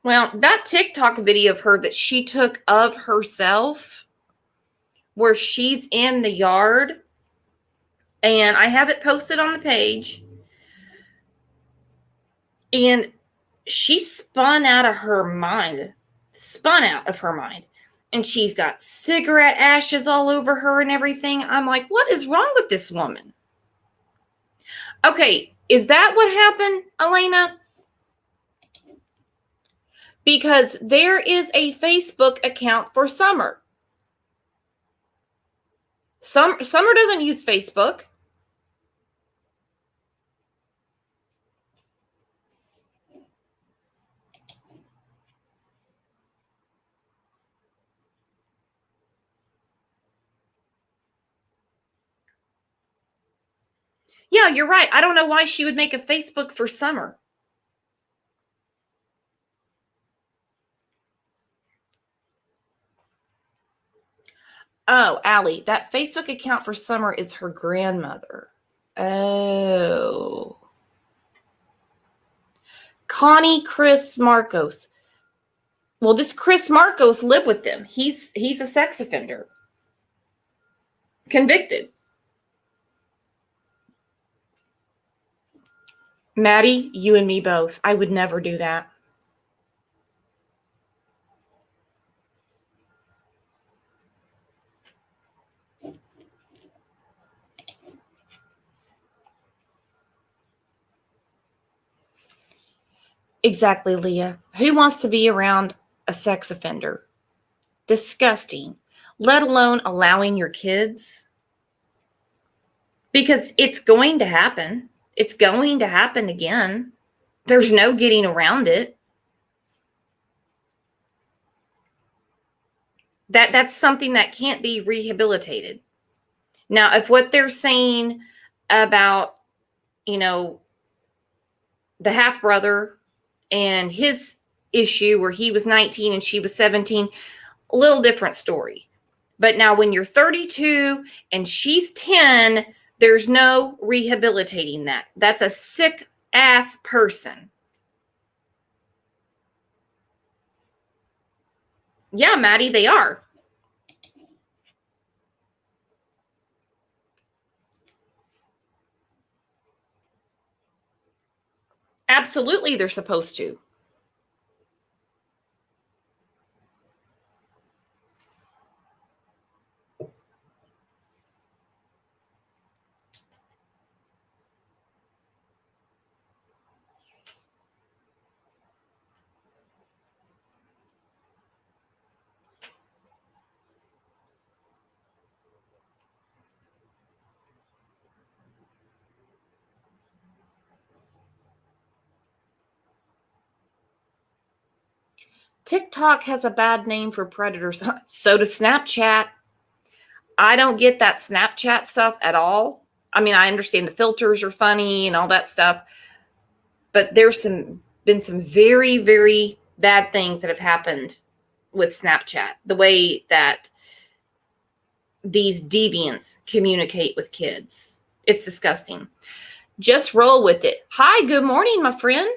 Well, that TikTok video of her that she took of herself, where she's in the yard, and I have it posted on the page, and she spun out of her mind, and she's got cigarette ashes all over her and everything. I'm like, what is wrong with this woman? Okay, is that what happened, Elena? Because there is a Facebook account for Summer. Summer doesn't use Facebook. Yeah, you're right. I don't know why she would make a Facebook for Summer. Oh, Allie, that Facebook account for Summer is her grandmother. Oh. Connie Chris Marcos. Well, this Chris Marcos lived with them. He's a sex offender. Convicted. Maddie, you and me both. I would never do that. Exactly, Leah. Who wants to be around a sex offender? Disgusting. Let alone allowing your kids. Because it's going to happen. It's going to happen again. There's no getting around it. That's something that can't be rehabilitated. Now, if what they're saying about, the half-brother and his issue where he was 19 and she was 17, a little different story. But now when you're 32 and she's 10, there's no rehabilitating that. That's a sick-ass person. Yeah, Maddie, they are. Absolutely, they're supposed to. TikTok has a bad name for predators. So does Snapchat. I don't get that Snapchat stuff at all. I mean, I understand the filters are funny and all that stuff, but there's been some very, very bad things that have happened with Snapchat. The way that these deviants communicate with kids. It's disgusting. Just roll with it. Hi, good morning, my friend.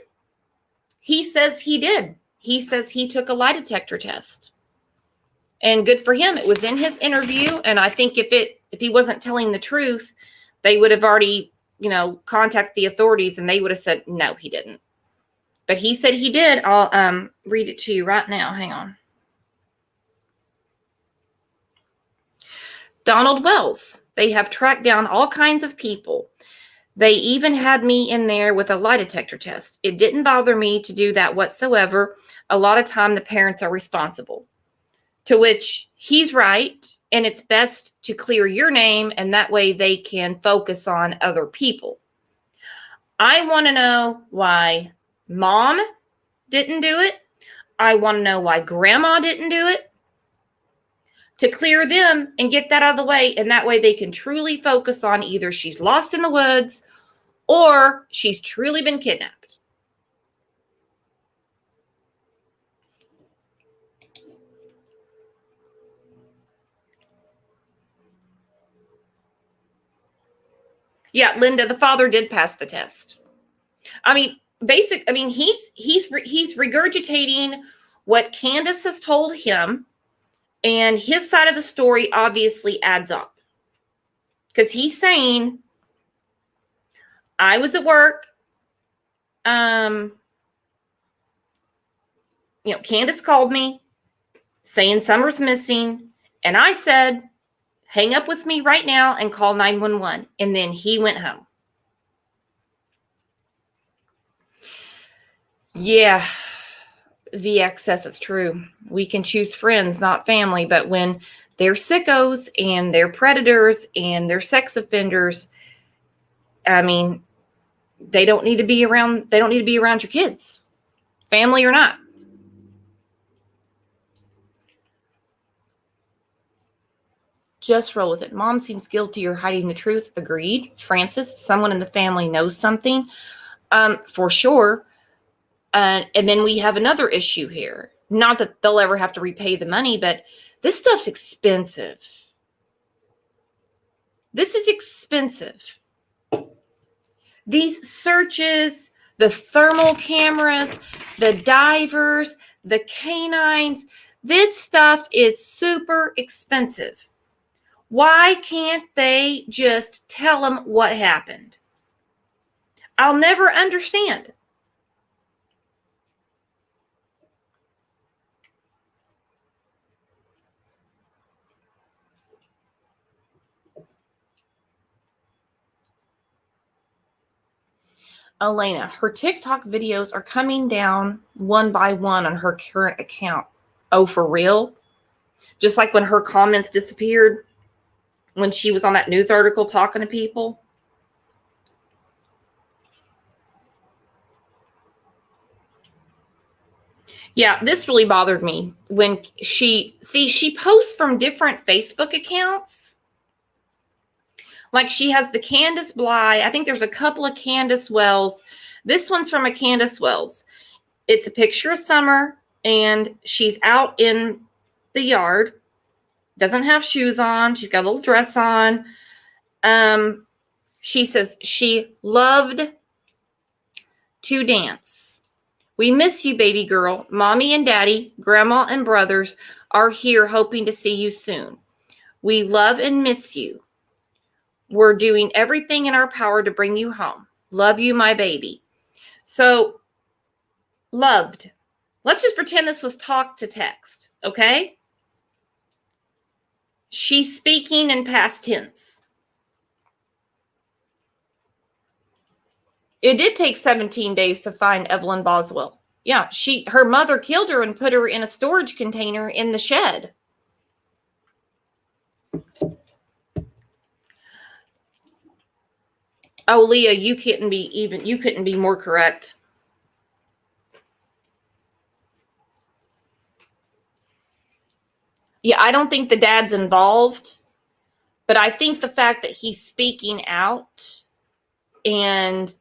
He says he did. He says he took a lie detector test. And good for him. It was in his interview. And I think if he wasn't telling the truth, they would have already, contacted the authorities and they would have said, no, he didn't. But he said he did. I'll read it to you right now. Hang on. Donald Wells. They have tracked down all kinds of people. They even had me in there with a lie detector test. It didn't bother me to do that whatsoever. A lot of time the parents are responsible. To which he's right, and it's best to clear your name, and that way they can focus on other people. I want to know why mom didn't do it. I want to know why grandma didn't do it. To clear them and get that out of the way, and that way they can truly focus on either she's lost in the woods or she's truly been kidnapped. Yeah, Linda, the father did pass the test. I mean, he's regurgitating what Candace has told him, and his side of the story obviously adds up. Because he's saying, I was at work, Candace called me saying Summer's missing, and I said, hang up with me right now and call 911. And then he went home. Yeah, VX says it's true. We can choose friends, not family. But when they're sickos and they're predators and they're sex offenders, I mean, they don't need to be around. They don't need to be around your kids, family or not. Just roll with it. Mom seems guilty or hiding the truth. Agreed. Francis, someone in the family knows something. For sure. And then we have another issue here. Not that they'll ever have to repay the money, but this stuff's expensive. This is expensive. These searches, the thermal cameras, the divers, the canines, this stuff is super expensive. Why can't they just tell them what happened? I'll never understand. Elena, her TikTok videos are coming down one by one on her current account. Oh, for real? Just like when her comments disappeared when she was on that news article talking to people. Yeah, this really bothered me when she posts from different Facebook accounts. Like she has the Candace Bly. I think there's a couple of Candace Wells. This one's from a Candace Wells. It's a picture of Summer, and she's out in the yard. Doesn't have shoes on. She's got a little dress on. She says she loved to dance. We miss you, baby girl. Mommy and daddy, grandma and brothers are here hoping to see you soon. We love and miss you. We're doing everything in our power to bring you home. Love you, my baby. So, loved. Let's just pretend this was talk to text, okay? She's speaking in past tense. It did take 17 days to find Evelyn Boswell. Yeah, her mother killed her and put her in a storage container in the shed. Oh, Leah, you couldn't be more correct. Yeah, I don't think the dad's involved, but I think the fact that he's speaking out and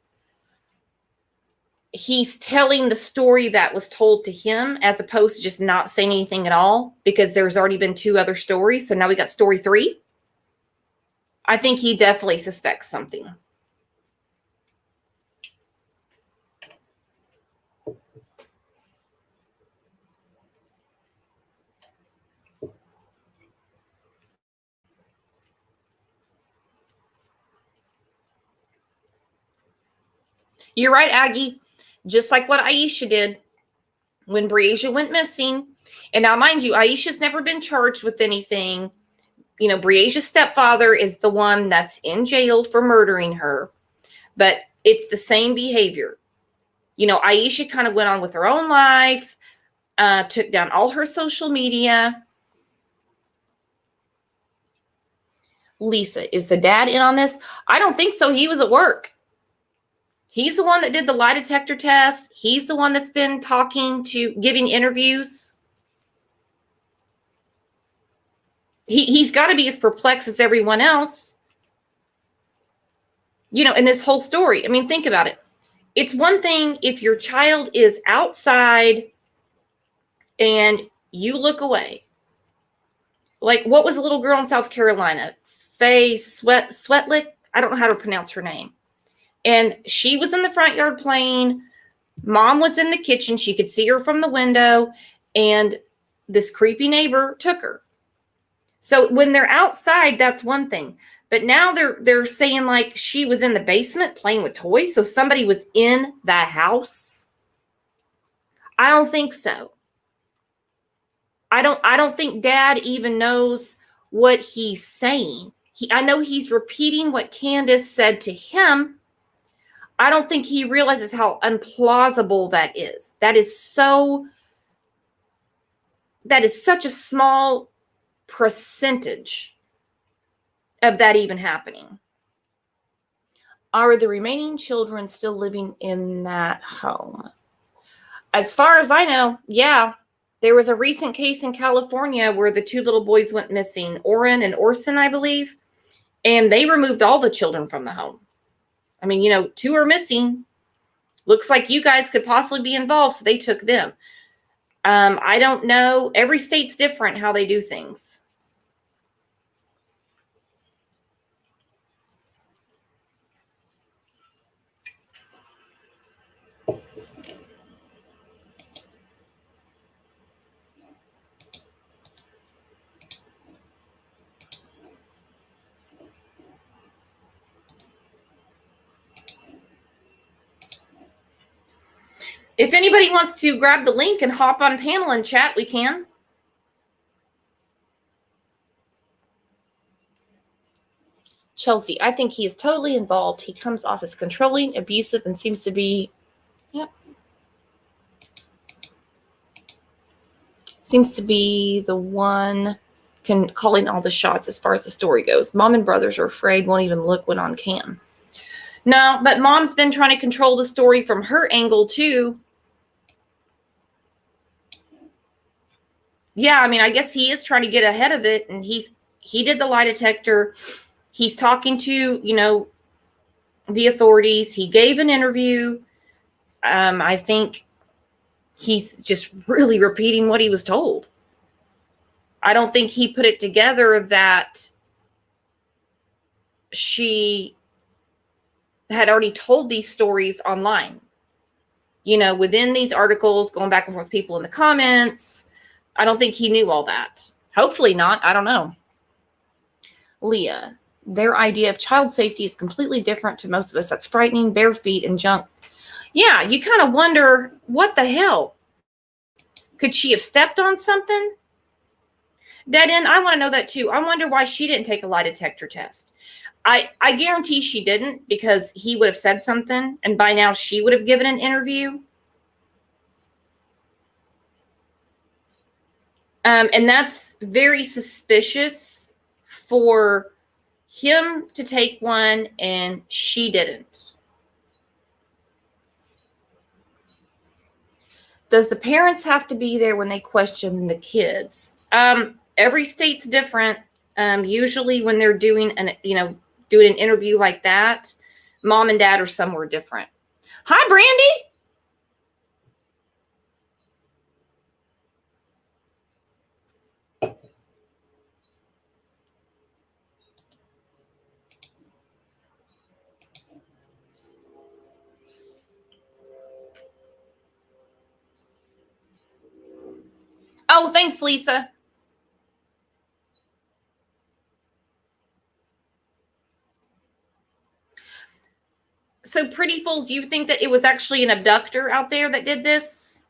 he's telling the story that was told to him as opposed to just not saying anything at all, because there's already been 2 other stories. So now we got story 3. I think he definitely suspects something. You're right, Aggie. Just like what Aisha did when Breasia went missing. And now, mind you, Aisha's never been charged with anything. Briaja's stepfather is the one that's in jail for murdering her, but it's the same behavior. Aisha kind of went on with her own life, took down all her social media. Lisa, is the dad in on this? I don't think so. He was at work. He's the one that did the lie detector test. He's the one that's been giving interviews. He's got to be as perplexed as everyone else, in this whole story. I mean, think about it. It's one thing if your child is outside and you look away. Like, what was a little girl in South Carolina? Faye Sweatlick? I don't know how to pronounce her name. And she was in the front yard playing. Mom was in the kitchen. She could see her from the window. And this creepy neighbor took her. So when they're outside, that's one thing. But now they're saying like she was in the basement playing with toys. So somebody was in the house. I don't think so. I don't think Dad even knows what he's saying. I know he's repeating what Candace said to him. I don't think he realizes how implausible that is. That is such a small percentage of that even happening. Are the remaining children still living in that home? As far as I know, yeah. There was a recent case in California where the two little boys went missing, Oren and Orson, I believe, and they removed all the children from the home. I mean, two are missing. Looks like you guys could possibly be involved, so they took them. I don't know. Every state's different how they do things. If anybody wants to grab the link and hop on panel and chat, we can. Chelsea, I think he is totally involved. He comes off as controlling, abusive, and seems to be, the one calling all the shots as far as the story goes. Mom and brothers are afraid, won't even look when on cam. No, but Mom's been trying to control the story from her angle too. Yeah, I mean, I guess he is trying to get ahead of it, and he did the lie detector. He's talking to, the authorities. He gave an interview. I think he's just really repeating what he was told. I don't think he put it together that she had already told these stories online. Within these articles, going back and forth with people in the comments. I don't think he knew all that. Hopefully not. I don't know. Leah, their idea of child safety is completely different to most of us. That's frightening, bare feet, and junk. Yeah, you kind of wonder, what the hell? Could she have stepped on something? Dead end, I want to know that too. I wonder why she didn't take a lie detector test. I guarantee she didn't, because he would have said something, and by now she would have given an interview. And that's very suspicious for him to take one and she didn't. Does the parents have to be there when they question the kids? Every state's different. Usually when they're doing an interview like that, mom and dad are somewhere different. Hi, Brandy. Oh, thanks, Lisa. So, Pretty Fools, you think that it was actually an abductor out there that did this?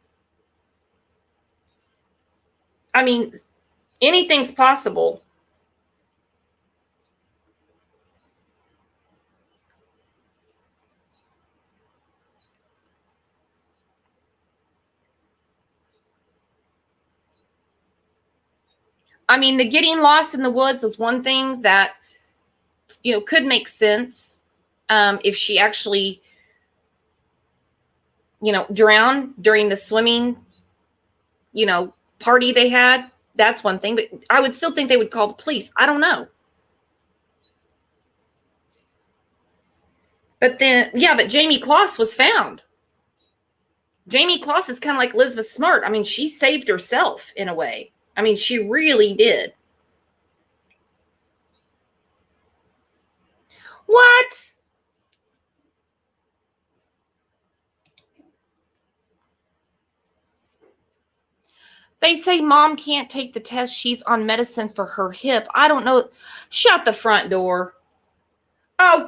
I mean, anything's possible. I mean, the getting lost in the woods was one thing that, could make sense if she actually, drowned during the swimming, party they had. That's one thing. But I would still think they would call the police. I don't know. But then, but Jamie Kloss was found. Jamie Kloss is kind of like Elizabeth Smart. I mean, she saved herself in a way. I mean, she really did. What? They say mom can't take the test. She's on medicine for her hip. I don't know. Shut the front door. Oh,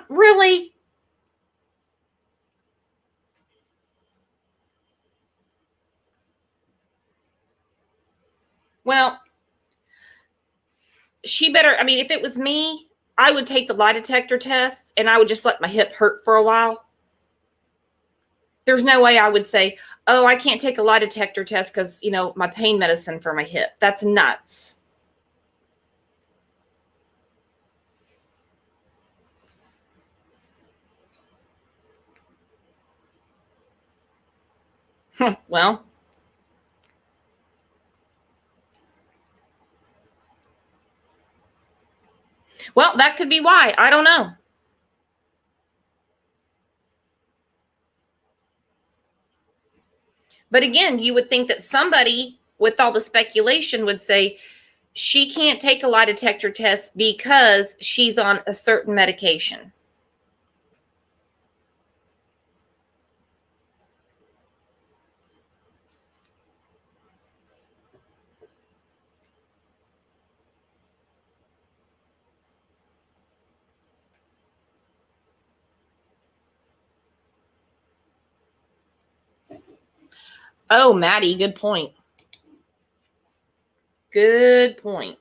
really? Well, she better, I mean, if it was me, I would take the lie detector test and I would just let my hip hurt for a while. There's no way I would say, oh, I can't take a lie detector test because, my pain medicine for my hip. That's nuts. Well, that could be why. I don't know. But again, you would think that somebody with all the speculation would say she can't take a lie detector test because she's on a certain medication. Oh, Maddie, good point. Good point.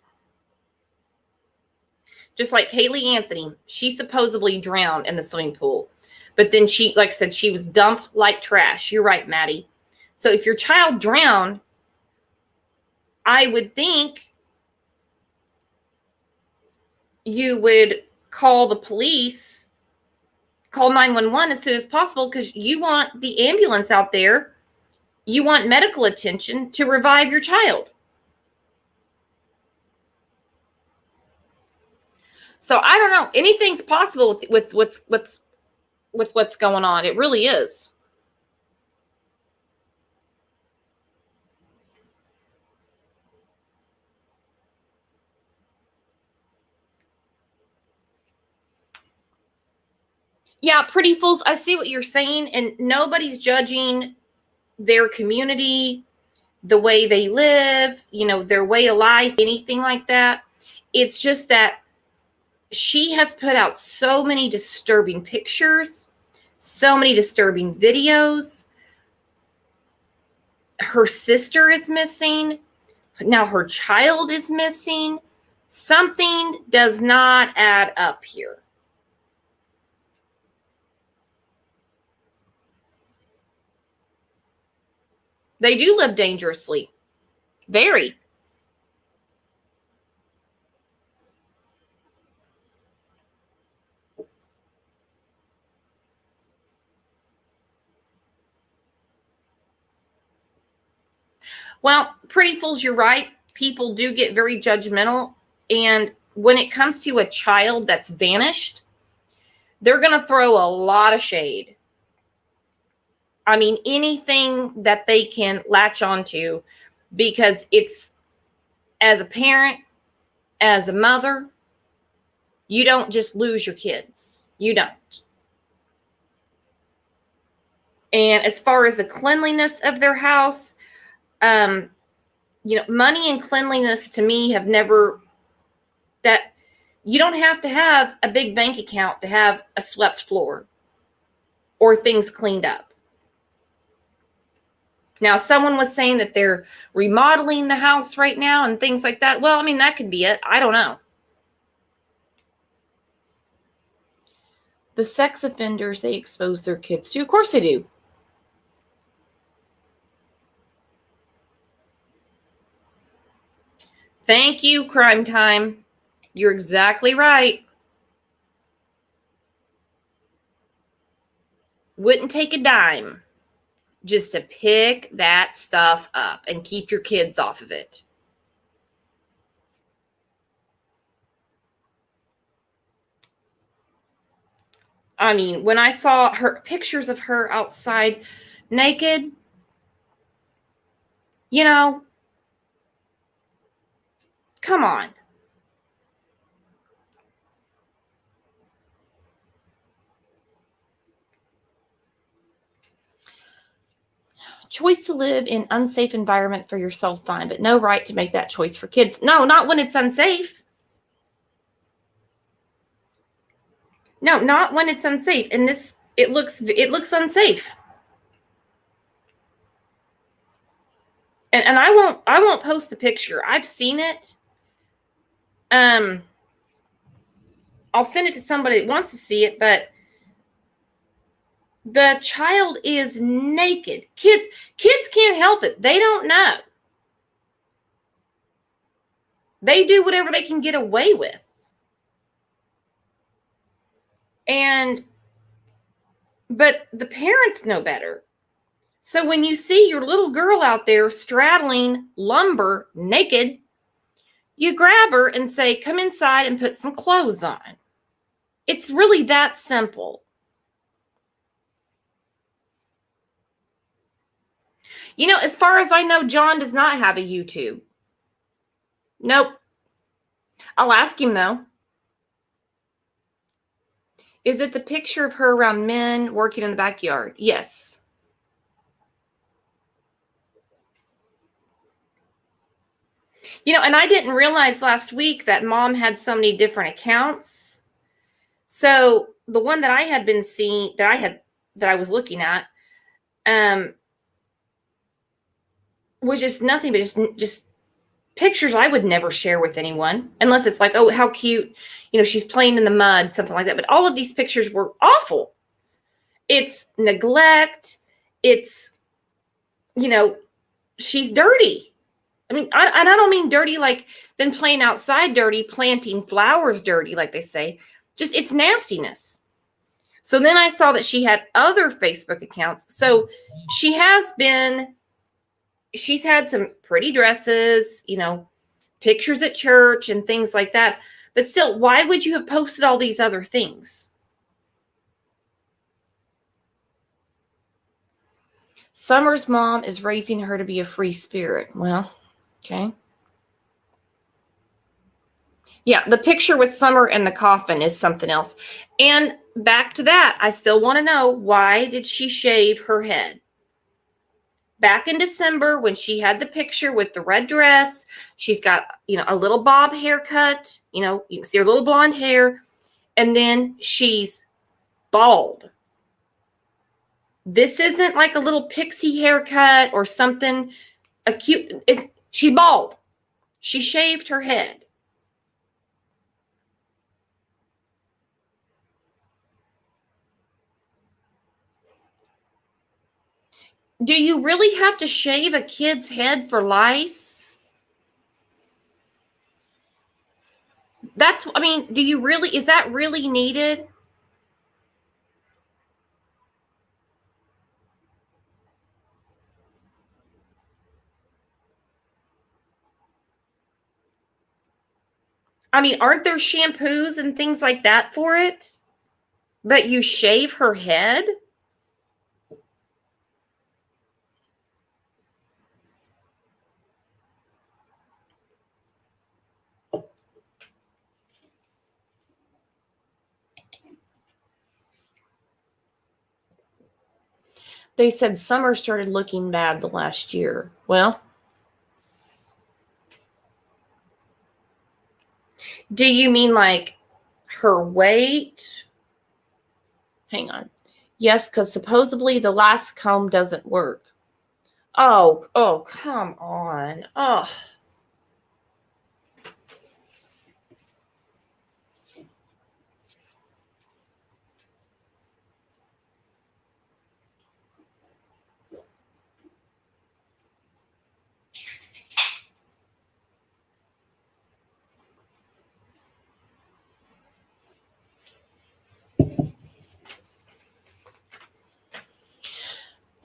Just like Kaylee Anthony, she supposedly drowned in the swimming pool. But then she, like I said, she was dumped like trash. You're right, Maddie. So if your child drowned, I would think you would call the police, call 911 as soon as possible because you want the ambulance out there. You want medical attention to revive your child. So I don't know. Anything's possible with what's going on. It really is. Yeah, pretty fools. I see what you're saying, and nobody's judging their community, the way they live, their way of life, anything like that. It's just that she has put out so many disturbing pictures, so many disturbing videos. Her sister is missing. Now her child is missing. Something does not add up here. They do live dangerously. Very. Well, pretty fools, you're right. People do get very judgmental. And when it comes to a child that's vanished, they're going to throw a lot of shade. I mean, anything that they can latch onto, because it's, as a parent, as a mother, you don't just lose your kids. You don't. And as far as the cleanliness of their house, money and cleanliness to me have never, that you don't have to have a big bank account to have a swept floor or things cleaned up. Now, someone was saying that they're remodeling the house right now and things like that. Well, I mean, that could be it. I don't know. The sex offenders they expose their kids to, of course they do. Thank you, Crime Time. You're exactly right. Wouldn't take a dime just to pick that stuff up and keep your kids off of it. I mean, when I saw her pictures of her outside naked, you know, come on. Choice to live in unsafe environment for yourself, fine, but no right to make that choice for kids. No, not when it's unsafe. No, not when it's unsafe. And this, it looks unsafe. And I won't post the picture. I've seen it. I'll send it to somebody that wants to see it, but the child is naked. Kids can't help it. They don't know. They do whatever they can get away with. But the parents know better. So when you see your little girl out there straddling lumber naked, you grab her and say, come inside and put some clothes on. It's really that simple. You know, as far as I know, John does not have a YouTube. Nope. I'll ask him though. Is it the picture of her around men working in the backyard? Yes. You know, and I didn't realize last week that Mom had so many different accounts. So the one that I had been seeing, that I was looking at, was just nothing but just pictures I would never share with anyone, unless it's like, oh, how cute, you know, she's playing in the mud, something like that. But all of these pictures were awful. It's neglect. It's, you know, she's dirty. I mean, I don't mean dirty like then playing outside dirty, planting flowers dirty, like they say. Just, it's nastiness. So then I saw that she had other Facebook accounts. So she's had some pretty dresses, you know, pictures at church and things like that. But still, why would you have posted all these other things? Summer's mom is raising her to be a free spirit. Well, okay. Yeah, the picture with Summer in the coffin is something else. And back to that, I still want to know, why did she shave her head? Back in December, when she had the picture with the red dress, she's got, you know, a little bob haircut, you know, you can see her little blonde hair, and then she's bald. This isn't like a little pixie haircut or something acute. She's bald. She shaved her head. Do you really have to shave a kid's head for lice? I mean, is that really needed? I mean, aren't there shampoos and things like that for it? But you shave her head? They said Summer started looking bad the last year. Well, do you mean like her weight? Hang on. Yes, because supposedly the last comb doesn't work. Oh, come on. Oh.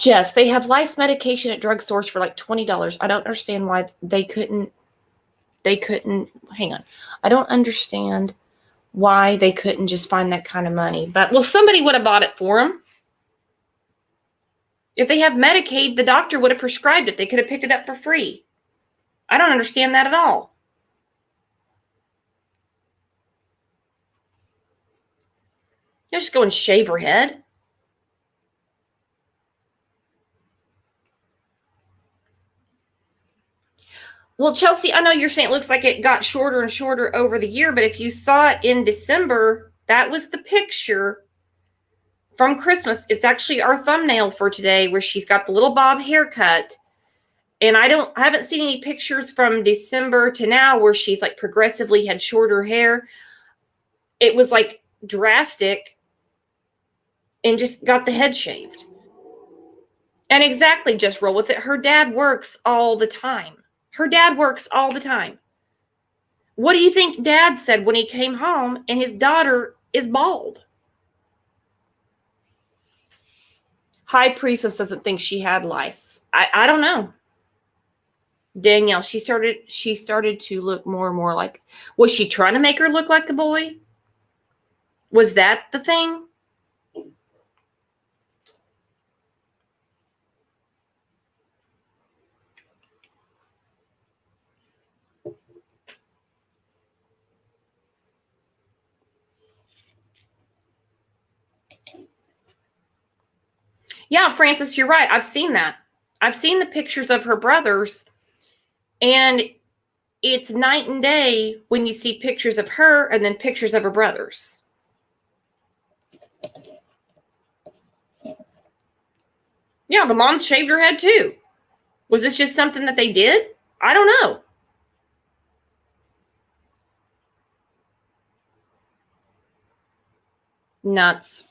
Jess, they have lice medication at drugstores for like $20. I don't understand why they couldn't, hang on. I don't understand why they couldn't just find that kind of money. But, well, somebody would have bought it for them. If they have Medicaid, the doctor would have prescribed it. They could have picked it up for free. I don't understand that at all. You'll just go and shave her head. Well, Chelsea, I know you're saying it looks like it got shorter and shorter over the year, but if you saw it in December, that was the picture from Christmas. It's actually our thumbnail for today where she's got the little bob haircut. And I haven't seen any pictures from December to now where she's like progressively had shorter hair. It was like drastic and just got the head shaved. And exactly, just roll with it. Her dad works all the time. Her dad works all the time. What do you think Dad said when he came home and his daughter is bald? High Priestess doesn't think she had lice. I don't know. Danielle, she started to look more and more like, was she trying to make her look like a boy? Was that the thing? Yeah, Francis, you're right. I've seen that. I've seen the pictures of her brothers, and it's night and day when you see pictures of her and then pictures of her brothers. Yeah, the mom shaved her head too. Was this just something that they did? I don't know. Nuts.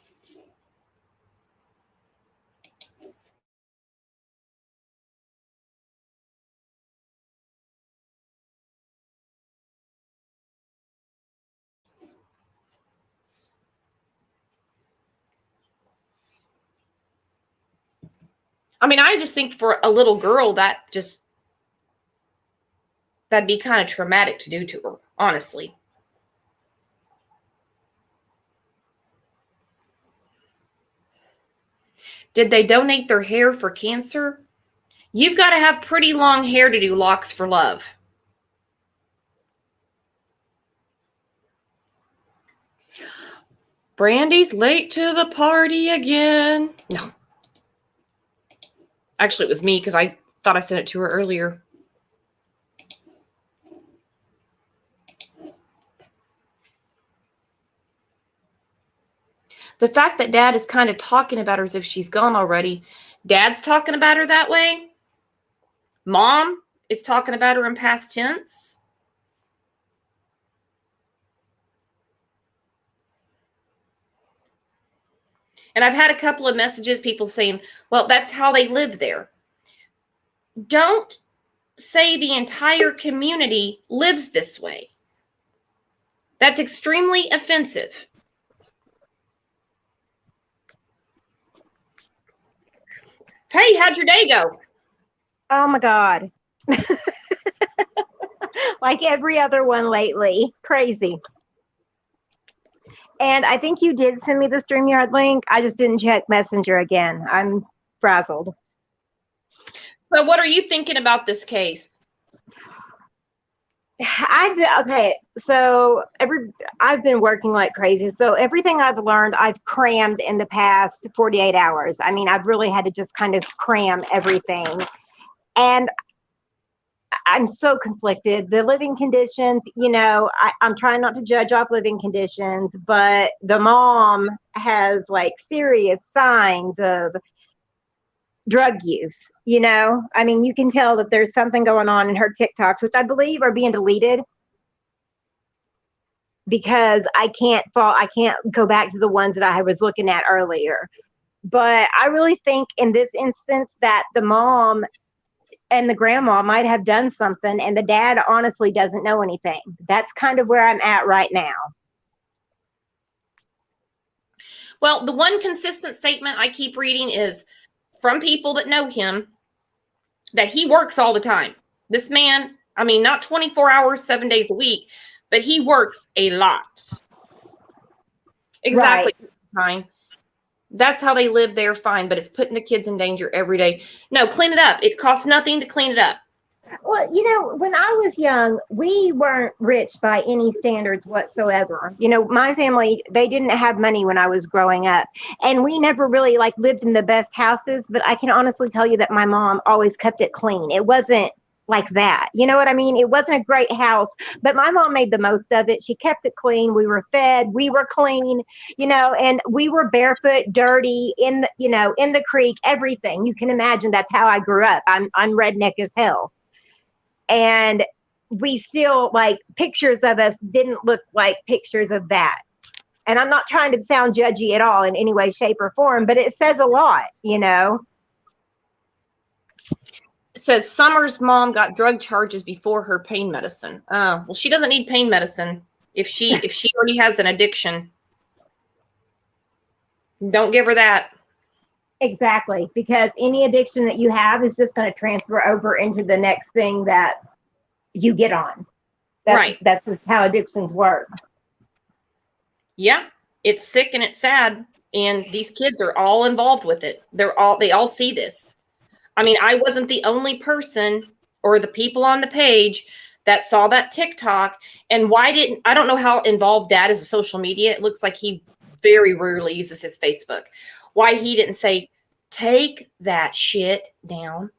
I mean, I just think for a little girl that'd be kind of traumatic to do to her, honestly. Did they donate their hair for cancer? You've got to have pretty long hair to do locks for love. Brandy's late to the party again. No. Actually, it was me because I thought I sent it to her earlier. The fact that Dad is kind of talking about her as if she's gone already. Dad's talking about her that way. Mom is talking about her in past tense. And I've had a couple of messages, people saying, well, that's how they live there. Don't say the entire community lives this way. That's extremely offensive. Hey, how'd your day go? Oh my God. Like every other one lately. Crazy. And I think you did send me the StreamYard link. I just didn't check Messenger again. I'm frazzled. So what are you thinking about this case? Okay, so I've been working like crazy. So everything I've learned, I've crammed in the past 48 hours. I mean, I've really had to just kind of cram everything. And I'm so conflicted. The living conditions, I'm trying not to judge off living conditions, but the mom has like serious signs of drug use. I mean, you can tell that there's something going on in her TikToks, which I believe are being deleted because I can't go back to the ones that I was looking at earlier. But I really think in this instance that the mom and the grandma might have done something and the dad honestly doesn't know anything. That's kind of where I'm at right now. Well, the one consistent statement I keep reading is from people that know him that he works all the time. This man, I mean, not 24 hours, 7 days a week, but he works a lot. Exactly. Right. That's how they live there, fine, but it's putting the kids in danger every day. No, clean it up. It costs nothing to clean it up. Well, you know, when I was young, we weren't rich by any standards whatsoever. You know, my family, they didn't have money when I was growing up. And we never really like lived in the best houses, but I can honestly tell you that my mom always kept it clean. It wasn't like that. You know what I mean? It wasn't a great house, but my mom made the most of it. She kept it clean. We were fed, we were clean, you know, and we were barefoot, dirty in the, you know, in the creek, everything. You can imagine that's how I grew up. I'm redneck as hell. And we still, like, pictures of us didn't look like pictures of that. And I'm not trying to sound judgy at all in any way, shape, or form, but it says a lot, you know. It says Summer's mom got drug charges before her pain medicine. Well, she doesn't need pain medicine if she already has an addiction. Don't give her that. Exactly, because any addiction that you have is just going to transfer over into the next thing that you get on. That's just how addictions work. Yeah, it's sick and it's sad, and these kids are all involved with it. They all see this. I mean, I wasn't the only person or the people on the page that saw that TikTok. And I don't know how involved Dad is with social media. It looks like he very rarely uses his Facebook. Why he didn't say, take that shit down.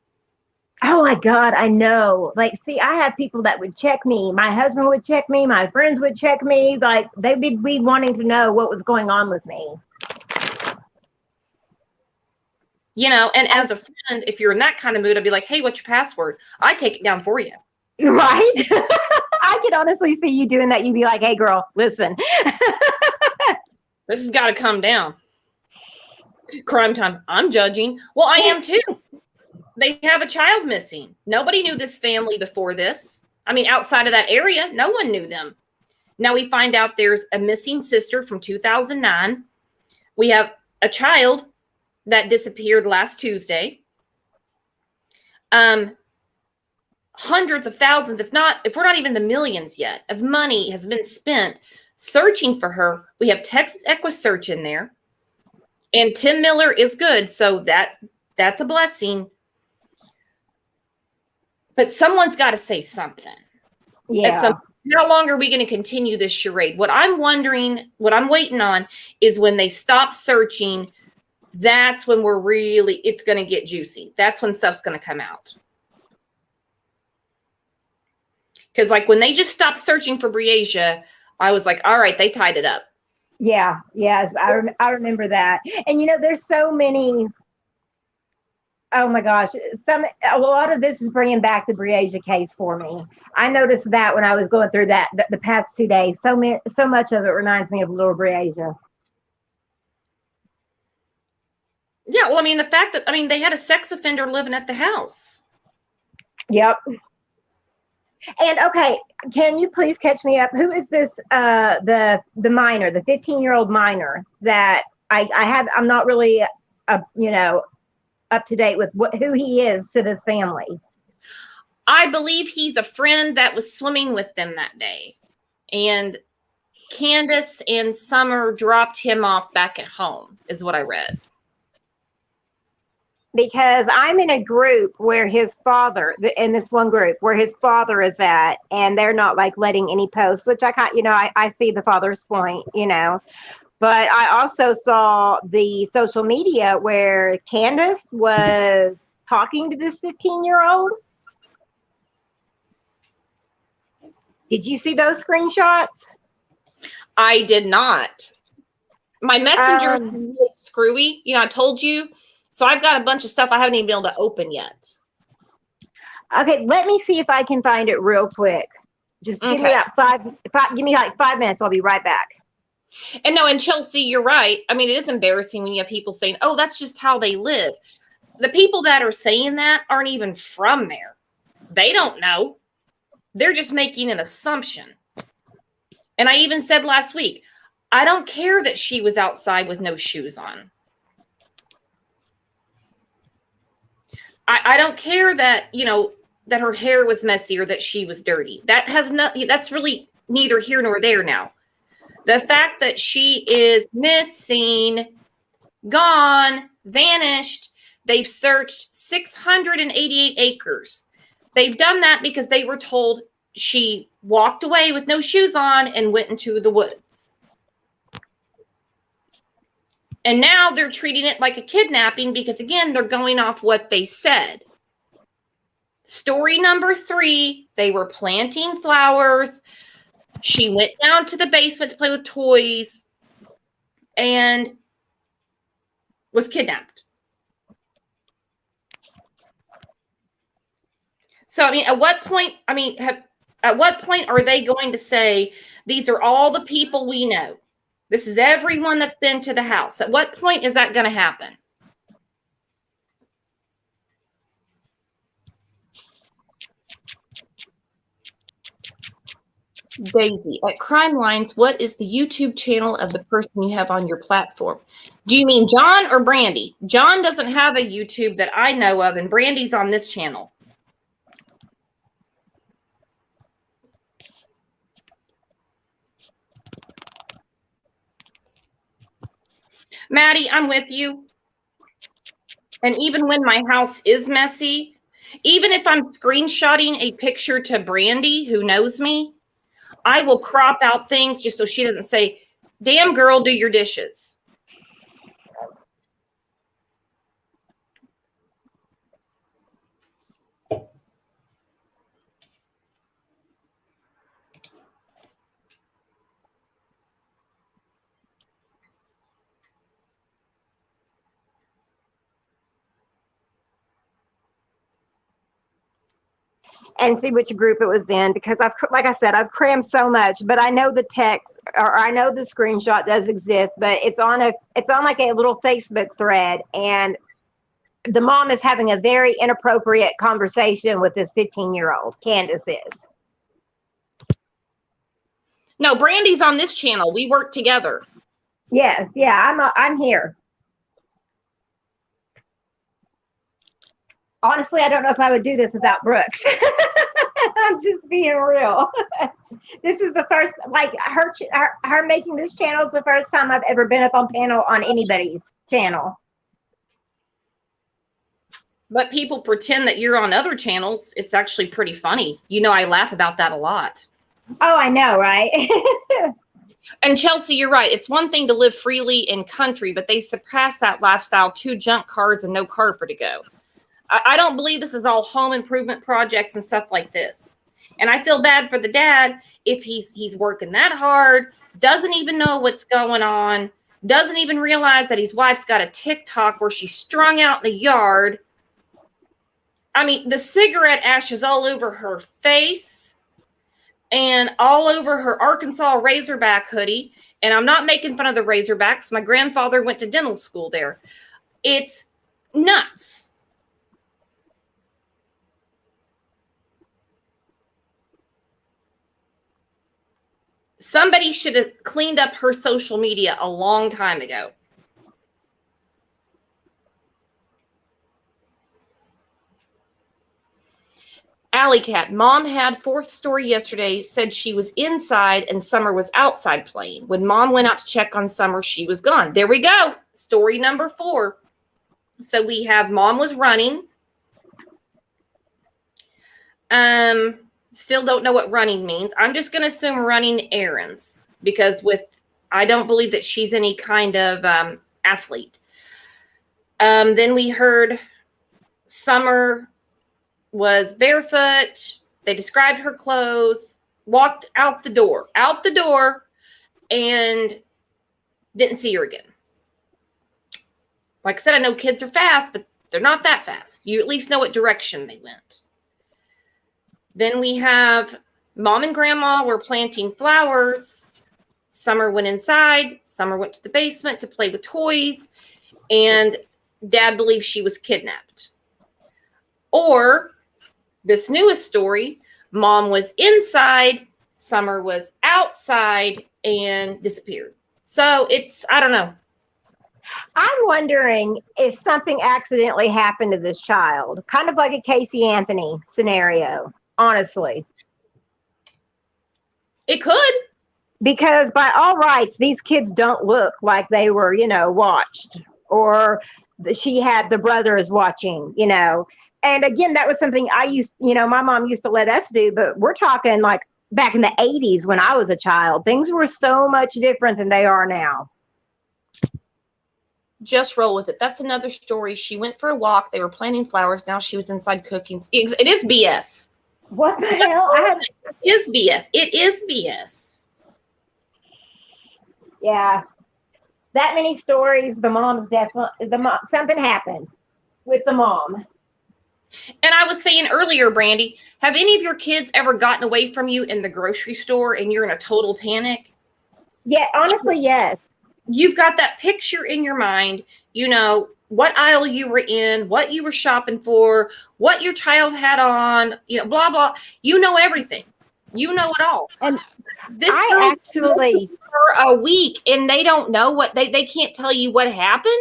Oh my God, I know. Like, see, I have people that would check me. My husband would check me. My friends would check me. Like, they'd be wanting to know what was going on with me. You know, and as a friend, if you're in that kind of mood, I'd be like, hey, what's your password? I'd take it down for you. Right? I could honestly see you doing that. You'd be like, hey, girl, listen. This has got to come down. Crime time. I'm judging. Well, I am too. They have a child missing. Nobody knew this family before this. I mean, outside of that area, no one knew them. Now we find out there's a missing sister from 2009. We have a child that disappeared last Tuesday. Hundreds of thousands, if we're not even the millions yet, of money has been spent searching for her. We have Texas EquiSearch in there. And Tim Miller is good, so that's a blessing. But someone's got to say something. Yeah. How long are we going to continue this charade? What I'm waiting on is when they stop searching, that's when it's going to get juicy. That's when stuff's going to come out. Because like when they just stopped searching for Briasia, I was like, all right, they tied it up. Yeah. Yes. I remember that. And, you know, there's so many. Oh my gosh. A lot of this is bringing back the Briasia case for me. I noticed that when I was going through that the past 2 days. So much of it reminds me of little Briasia. Yeah. Well, I mean, the fact that, they had a sex offender living at the house. Yep. And okay, can you please catch me up? Who is this? The minor, the 15-year-old minor that I'm not really, up to date with who he is to this family. I believe he's a friend that was swimming with them that day, and Candace and Summer dropped him off back at home, is what I read. Because I'm in a group where his father, in this one group where his father is at, and they're not like letting any posts, which I see the father's point, but I also saw the social media where Candace was talking to this 15-year-old. Did you see those screenshots? I did not. My messenger is screwy. I told you. So I've got a bunch of stuff I haven't even been able to open yet. Okay, let me see if I can find it real quick. Just give me give me like 5 minutes. I'll be right back. And no, and Chelsea, you're right. It is embarrassing when you have people saying, oh, that's just how they live. The people that are saying that aren't even from there. They don't know. They're just making an assumption. And I even said last week, I don't care that she was outside with no shoes on. I don't care that, that her hair was messy or that she was dirty. That's really neither here nor there now. The fact that she is missing, gone, vanished, they've searched 688 acres. They've done that because they were told she walked away with no shoes on and went into the woods. And now they're treating it like a kidnapping because, again, they're going off what they said. Story number 3, they were planting flowers. She went down to the basement to play with toys and was kidnapped. So, at what point are they going to say, these are all the people we know? This is everyone that's been to the house. At what point is that going to happen? Daisy, at Crime Lines, what is the YouTube channel of the person you have on your platform? Do you mean John or Brandy? John doesn't have a YouTube that I know of, and Brandy's on this channel. Maddie, I'm with you. And even when my house is messy, even if I'm screenshotting a picture to Brandy, who knows me, I will crop out things just so she doesn't say, damn girl, do your dishes. And see which group it was in, because like I said, I've crammed so much, but I know the text, or I know the screenshot does exist, but it's on like a little Facebook thread, and the mom is having a very inappropriate conversation with this 15-year-old. Candace is. No, Brandy's on this channel. We work together. Yes, yeah, I'm here. Honestly, I don't know if I would do this without Brooks. I'm just being real. This is the first, like, her making this channel is the first time I've ever been up on panel on anybody's channel. But people pretend that you're on other channels. It's actually pretty funny. I laugh about that a lot. Oh, I know, right? And Chelsea, you're right. It's one thing to live freely in country, but they surpass that lifestyle. 2 junk cars and no carpet to go. I don't believe this is all home improvement projects and stuff like this. And I feel bad for the dad if he's working that hard, doesn't even know what's going on, doesn't even realize that his wife's got a TikTok where she's strung out in the yard. The cigarette ashes all over her face and all over her Arkansas Razorback hoodie. And I'm not making fun of the Razorbacks. My grandfather went to dental school there. It's nuts. Somebody should have cleaned up her social media a long time ago. Alley Cat, mom had 4th story yesterday, said she was inside and Summer was outside playing. When mom went out to check on Summer, she was gone. There we go. Story number 4. So we have mom was running. Still don't know what running means. I'm just going to assume running errands because I don't believe that she's any kind of athlete. Then we heard Summer was barefoot. They described her clothes, walked out the door, and didn't see her again. Like I said, I know kids are fast, but they're not that fast. You at least know what direction they went. Then we have mom and grandma were planting flowers. Summer went inside. Summer went to the basement to play with toys. And dad believes she was kidnapped. Or this newest story, mom was inside. Summer was outside and disappeared. So I don't know. I'm wondering if something accidentally happened to this child, kind of like a Casey Anthony scenario, honestly. It could. Because by all rights, these kids don't look like they were, watched, or she had the brothers watching. And again, that was something my mom used to let us do, but we're talking like back in the 80s when I was a child. Things were so much different than they are now. Just roll with it. That's another story. She went for a walk. They were planting flowers. Now she was inside cooking. It is BS. What the hell? It is BS. It is BS. Yeah. That many stories, the mom's definitely, something happened with the mom. And I was saying earlier, Brandy, have any of your kids ever gotten away from you in the grocery store and you're in a total panic? Yeah, honestly, yes. You've got that picture in your mind, what aisle you were in, what you were shopping for, what your child had on, blah, blah. You know everything. You know it all. And this I actually for a week and they don't know what they can't tell you what happened.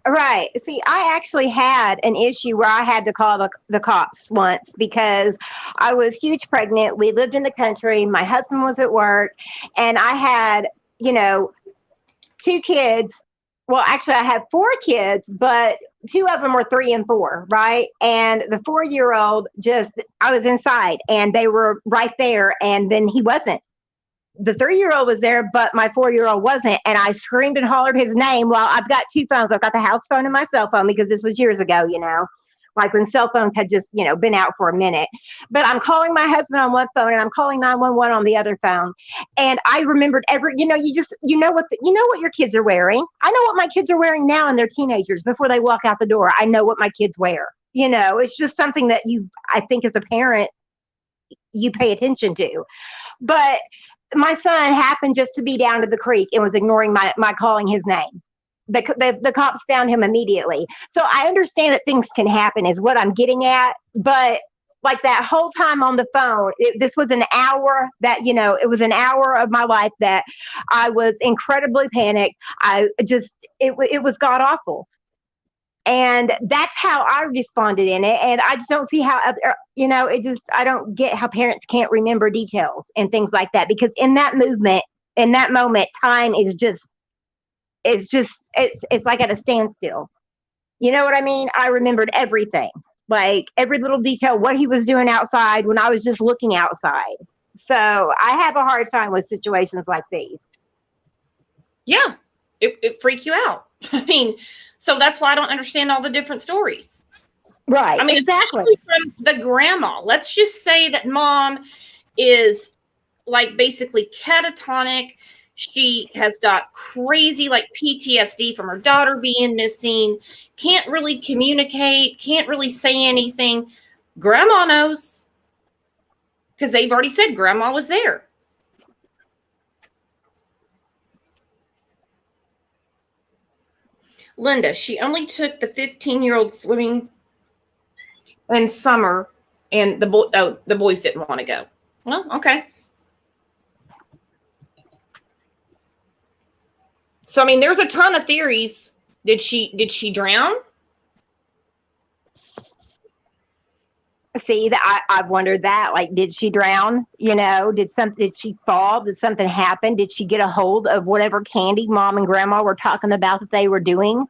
Right. See, I actually had an issue where I had to call the cops once because I was huge pregnant. We lived in the country. My husband was at work, and I had, 2 kids. Well, actually, I had 4 kids, but 2 of them were 3 and 4, right? And the 4-year-old I was inside, and they were right there, and then he wasn't. The 3-year-old was there, but my 4-year-old wasn't. And I screamed and hollered his name. Well, I've got 2 phones. I've got the house phone and my cell phone because this was years ago, like when cell phones had just, been out for a minute. But I'm calling my husband on one phone and I'm calling 911 on the other phone. And I remembered you know what your kids are wearing. I know what my kids are wearing now and they're teenagers before they walk out the door. I know what my kids wear. It's just something that I think as a parent, you pay attention to. But my son happened just to be down to the creek and was ignoring my calling his name. The cops found him immediately. So I understand that things can happen is what I'm getting at. But like that whole time on the phone, this was an hour that, it was an hour of my life that I was incredibly panicked. It was god awful. And that's how I responded in it. And I just don't see how, I don't get how parents can't remember details and things like that. Because in that moment, time is it's like at a standstill. You know what I mean? I remembered everything, like every little detail, what he was doing outside when I was just looking outside. So I have a hard time with situations like these. Yeah, it freaks you out. I mean, so that's why I don't understand all the different stories. Right. I mean, exactly. Especially from the grandma. Let's just say that mom is like basically catatonic. She has got crazy like PTSD from her daughter being missing, can't really communicate, can't really say anything. Grandma knows because they've already said grandma was there. Linda, she only took the 15-year-old swimming in summer, and the boys didn't want to go. Well, okay. So I mean, there's a ton of theories. Did she drown? See, that I've wondered that. Like, did she drown? Did she fall? Did something happen? Did she get a hold of whatever candy mom and grandma were talking about that they were doing?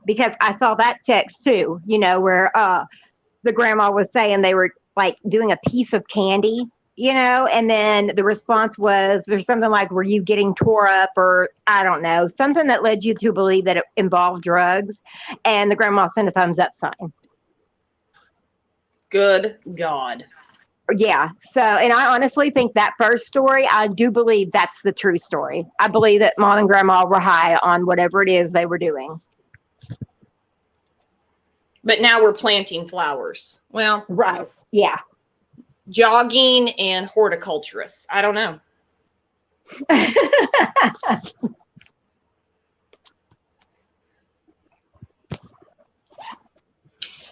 Because I saw that text too, where the grandma was saying they were like doing a piece of candy, and then the response was there's something like, were you getting tore up, or I don't know, something that led you to believe that it involved drugs. And the grandma sent a thumbs up sign. Good God. Yeah. So, and I honestly think that first story, I do believe that's the true story. I believe that mom and grandma were high on whatever it is they were doing. But now we're planting flowers. Well, right. Yeah. Jogging and horticulturists. I don't know.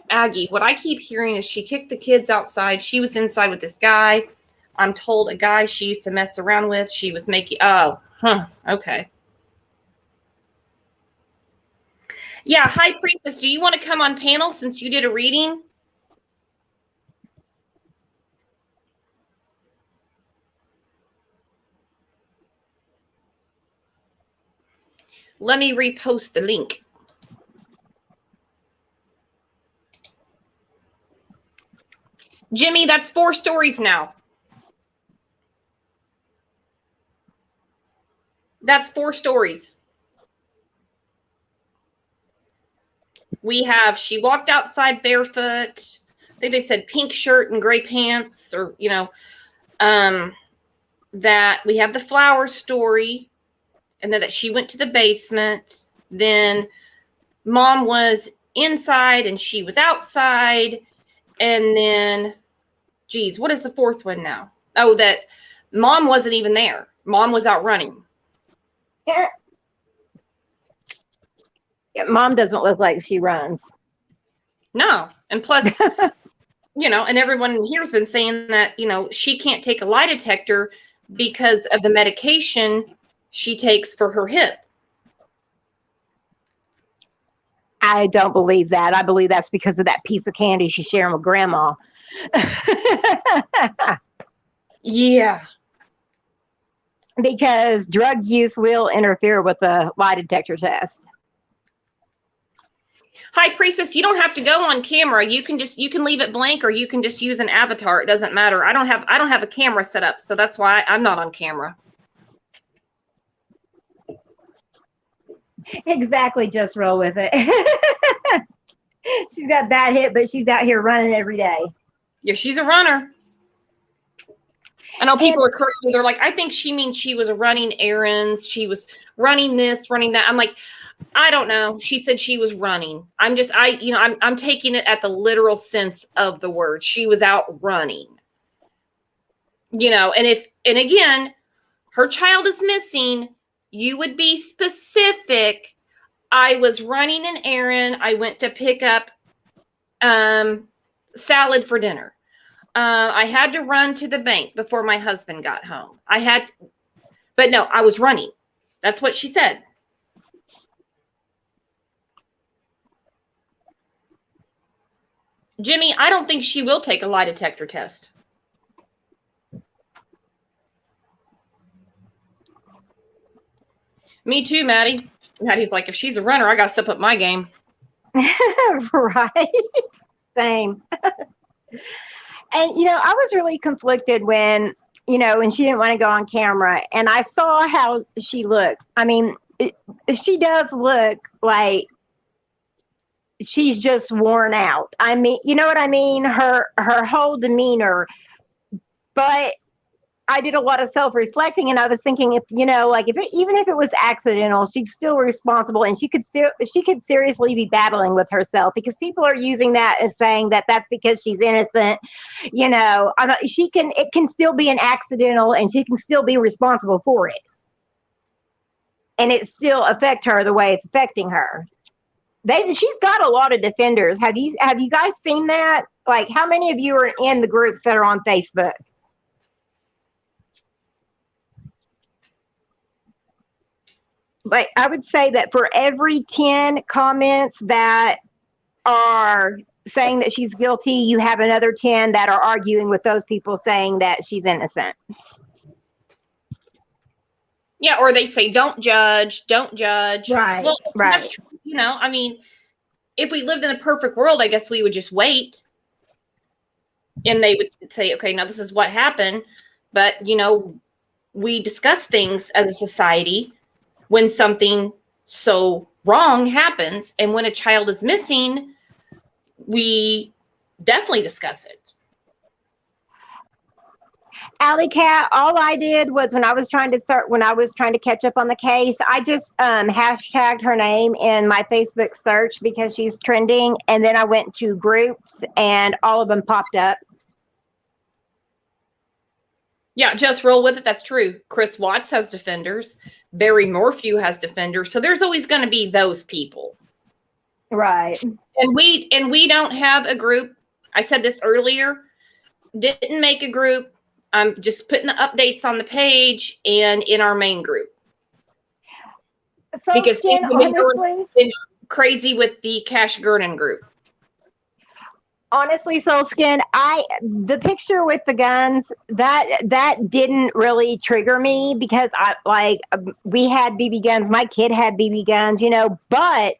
Aggie, what I keep hearing is she kicked the kids outside. She was inside with this guy. I'm told a guy she used to mess around with. She was making, okay. Yeah, High Priestess, do you want to come on panel since you did a reading? Let me repost the link. Jimmy, that's 4 stories now. That's 4 stories. We have, she walked outside barefoot. I think they said pink shirt and gray pants, or, you know, that we have the flower story, and then that she went to the basement. Then mom was inside and she was outside. And then, geez, what is the 4th one now? Oh, that mom wasn't even there. Mom was out running. Yeah. Yeah, mom doesn't look like she runs. No. And plus, you know, and everyone here has been saying that, you know, she can't take a lie detector because of the medication she takes for her hip. I don't believe that. I believe that's because of that piece of candy she's sharing with grandma. Yeah. Because drug use will interfere with the lie detector test. High Priestess, you don't have to go on camera. You can leave it blank, or you can just use an avatar. It doesn't matter. I don't have a camera set up, so that's why I'm not on camera. Exactly, just roll with it. She's got bad hip, but she's out here running every day. Yeah, she's a runner. I know people are correcting. They're like, I think she means she was running errands. She was running this, running that. I'm like, I don't know. She said she was running. I'm taking it at the literal sense of the word. She was out running. You know, and again, her child is missing. You would be specific. I was running an errand. I went to pick up salad for dinner. I had to run to the bank before my husband got home. But no, I was running. That's what she said. Jimmy, I don't think she will take a lie detector test. Me too, Maddie. Maddie's like, if she's a runner, I got to step up my game. Right. Same. And, you know, I was really conflicted when she didn't want to go on camera, and I saw how she looked. I mean, she does look like she's just worn out. I mean, you know what I mean? Her whole demeanor. But I did a lot of self-reflecting, and I was thinking, even if it was accidental, she's still responsible, and she could seriously be battling with herself, because people are using that and saying that that's because she's innocent. You know, it can still be an accidental, and she can still be responsible for it, and it still affect her the way it's affecting her. She's got a lot of defenders. Have you guys seen that? Like, how many of you are in the groups that are on Facebook? But I would say that for every 10 comments that are saying that she's guilty, you have another 10 that are arguing with those people saying that she's innocent. Yeah, or they say, don't judge. Right, Well, right. that's true. You know, I mean, if we lived in a perfect world, I guess we would just wait. And they would say, okay, now this is what happened. But, you know, we discuss things as a society when something so wrong happens. And when a child is missing, we definitely discuss it. Alley Cat, all I did was when I was trying to catch up on the case, I just hashtagged her name in my Facebook search because she's trending. And then I went to groups and all of them popped up. Yeah, just roll with it. That's true. Chris Watts has defenders. Barry Morphew has defenders. So there's always going to be those people. Right. And we don't have a group. I said this earlier. Didn't make a group. I'm just putting the updates on the page and in our main group. So because Jen, crazy with the Cash Gurnan group? Honestly, Soulskin, the picture with the guns, that didn't really trigger me because we had BB guns, my kid had BB guns, but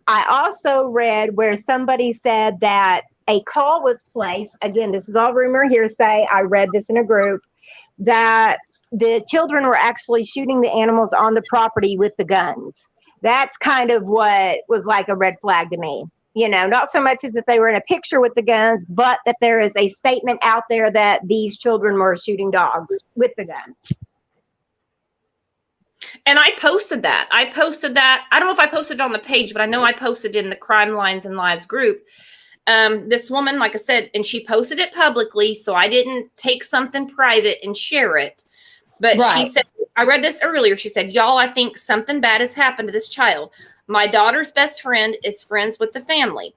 I also read where somebody said that a call was placed. Again, this is all rumor hearsay. I read this in a group that the children were actually shooting the animals on the property with the guns. That's kind of what was like a red flag to me. Not so much as that they were in a picture with the guns, but that there is a statement out there that these children were shooting dogs with the gun. And I posted that. I don't know if I posted it on the page, but I know I posted it in the Crime Lines and Lies group. This woman, like I said, and she posted it publicly, so I didn't take something private and share it. But Right. She said, I read this earlier. She said, y'all, I think something bad has happened to this child. My daughter's best friend is friends with the family.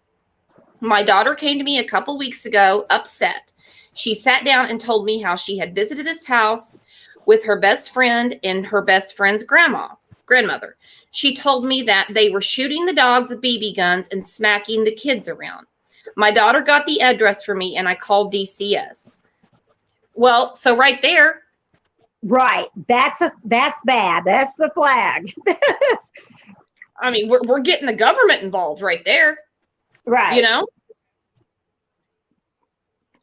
My daughter came to me a couple weeks ago, upset. She sat down and told me how she had visited this house with her best friend and her best friend's grandmother. She told me that they were shooting the dogs with BB guns and smacking the kids around. My daughter got the address for me and I called DCS. Well, so right there. Right. That's bad. That's the flag. I mean, we're getting the government involved right there. Right.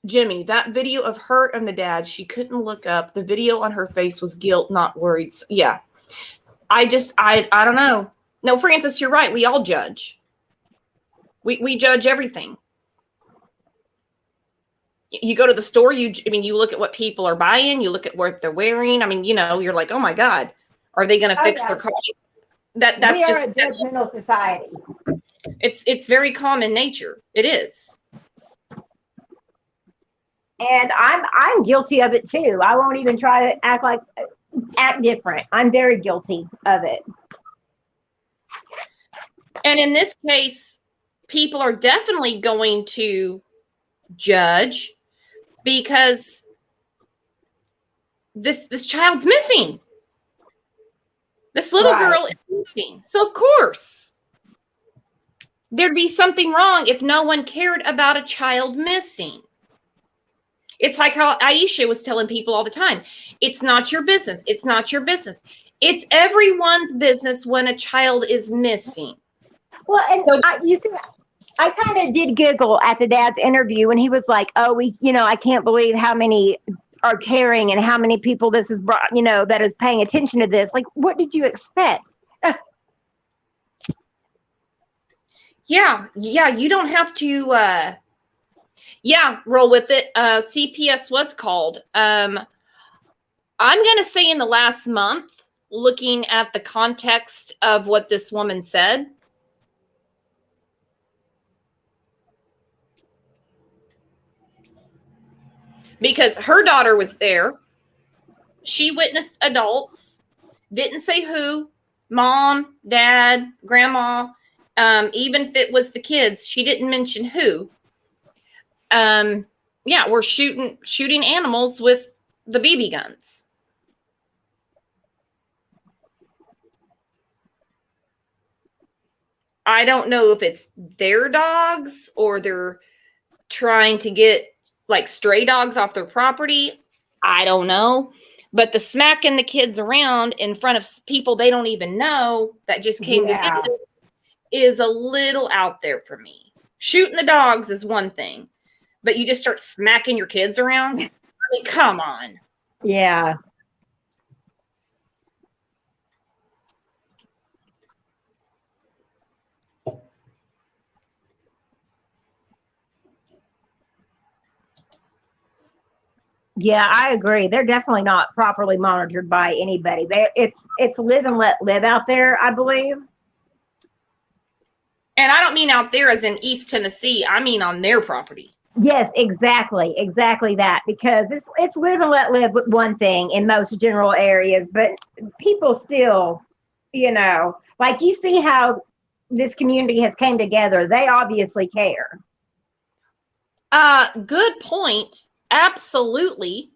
Jimmy, that video of her and the dad, she couldn't look up. The video on her face was guilt, not worried. Yeah. I don't know. No, Francis, you're right. We all judge. We judge everything. You go to the store, you look at what people are buying, you look at what they're wearing. I mean, you're like, oh my God, are they going to fix their car? That's we are just a judgmental society. It's very common nature. It is. And I'm guilty of it too. I won't even try to act different. I'm very guilty of it. And in this case, people are definitely going to judge because this child's missing. This little girl is missing. So of course, there'd be something wrong if no one cared about a child missing. It's like how Aisha was telling people all the time. It's not your business. It's not your business. It's everyone's business when a child is missing. Well, and so, I kind of did giggle at the dad's interview when he was like, oh, I can't believe how many are caring and how many people this is brought, that is paying attention to this. Like, what did you expect? Yeah. You don't have to, roll with it. CPS was called. I'm going to say in the last month, looking at the context of what this woman said, because her daughter was there. She witnessed adults, didn't say who, mom, dad, grandma, even if it was the kids, she didn't mention who. We're shooting animals with the BB guns. I don't know if it's their dogs or they're trying to get like stray dogs off their property. I don't know. But the smacking the kids around in front of people they don't even know that just came to visit is a little out there for me. Shooting the dogs is one thing, but you just start smacking your kids around? I mean, come on. Yeah. Yeah, I agree. They're definitely not properly monitored by anybody. It's live and let live out there, I believe. And I don't mean out there as in East Tennessee. I mean on their property. Yes, exactly that. Because it's live and let live with one thing in most general areas, but people still, like you see how this community has came together. They obviously care. Good point. Absolutely.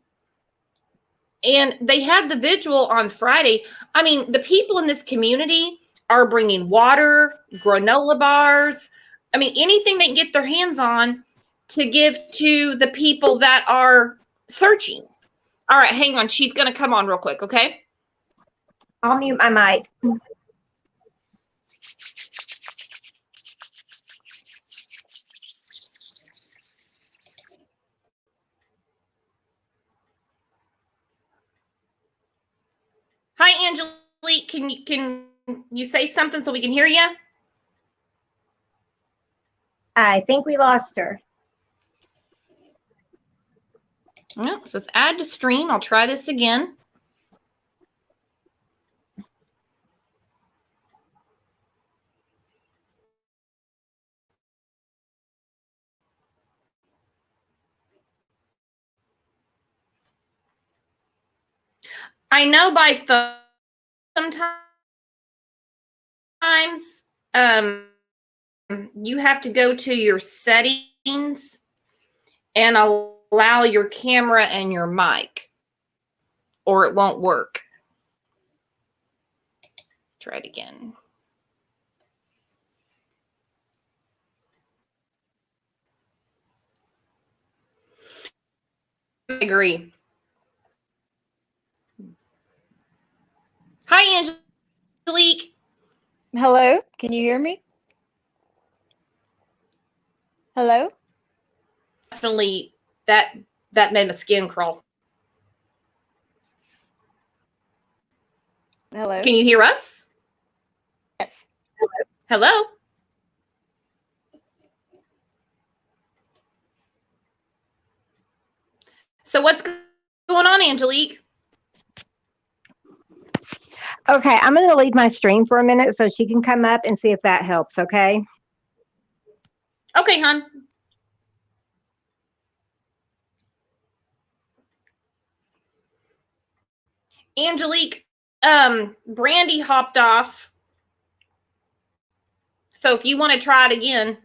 And they had the vigil on Friday. I mean, the people in this community are bringing water, granola bars. I mean, anything they can get their hands on to give to the people that are searching. All right, hang on. She's going to come on real quick, okay? I'll mute my mic. Hi, Angelique. Can you say something so we can hear you? I think we lost her. No, it says add to stream. I'll try this again. I know by phone sometimes you have to go to your settings and allow your camera and your mic, or it won't work. Try it again. I agree. Hi, Angelique. Hello, can you hear me? Hello? Definitely, that made my skin crawl. Hello? Can you hear us? Yes. Hello? So what's going on, Angelique? Okay, I'm going to leave my stream for a minute so she can come up and see if that helps, okay? Okay, hon. Angelique, Brandy hopped off. So if you want to try it again.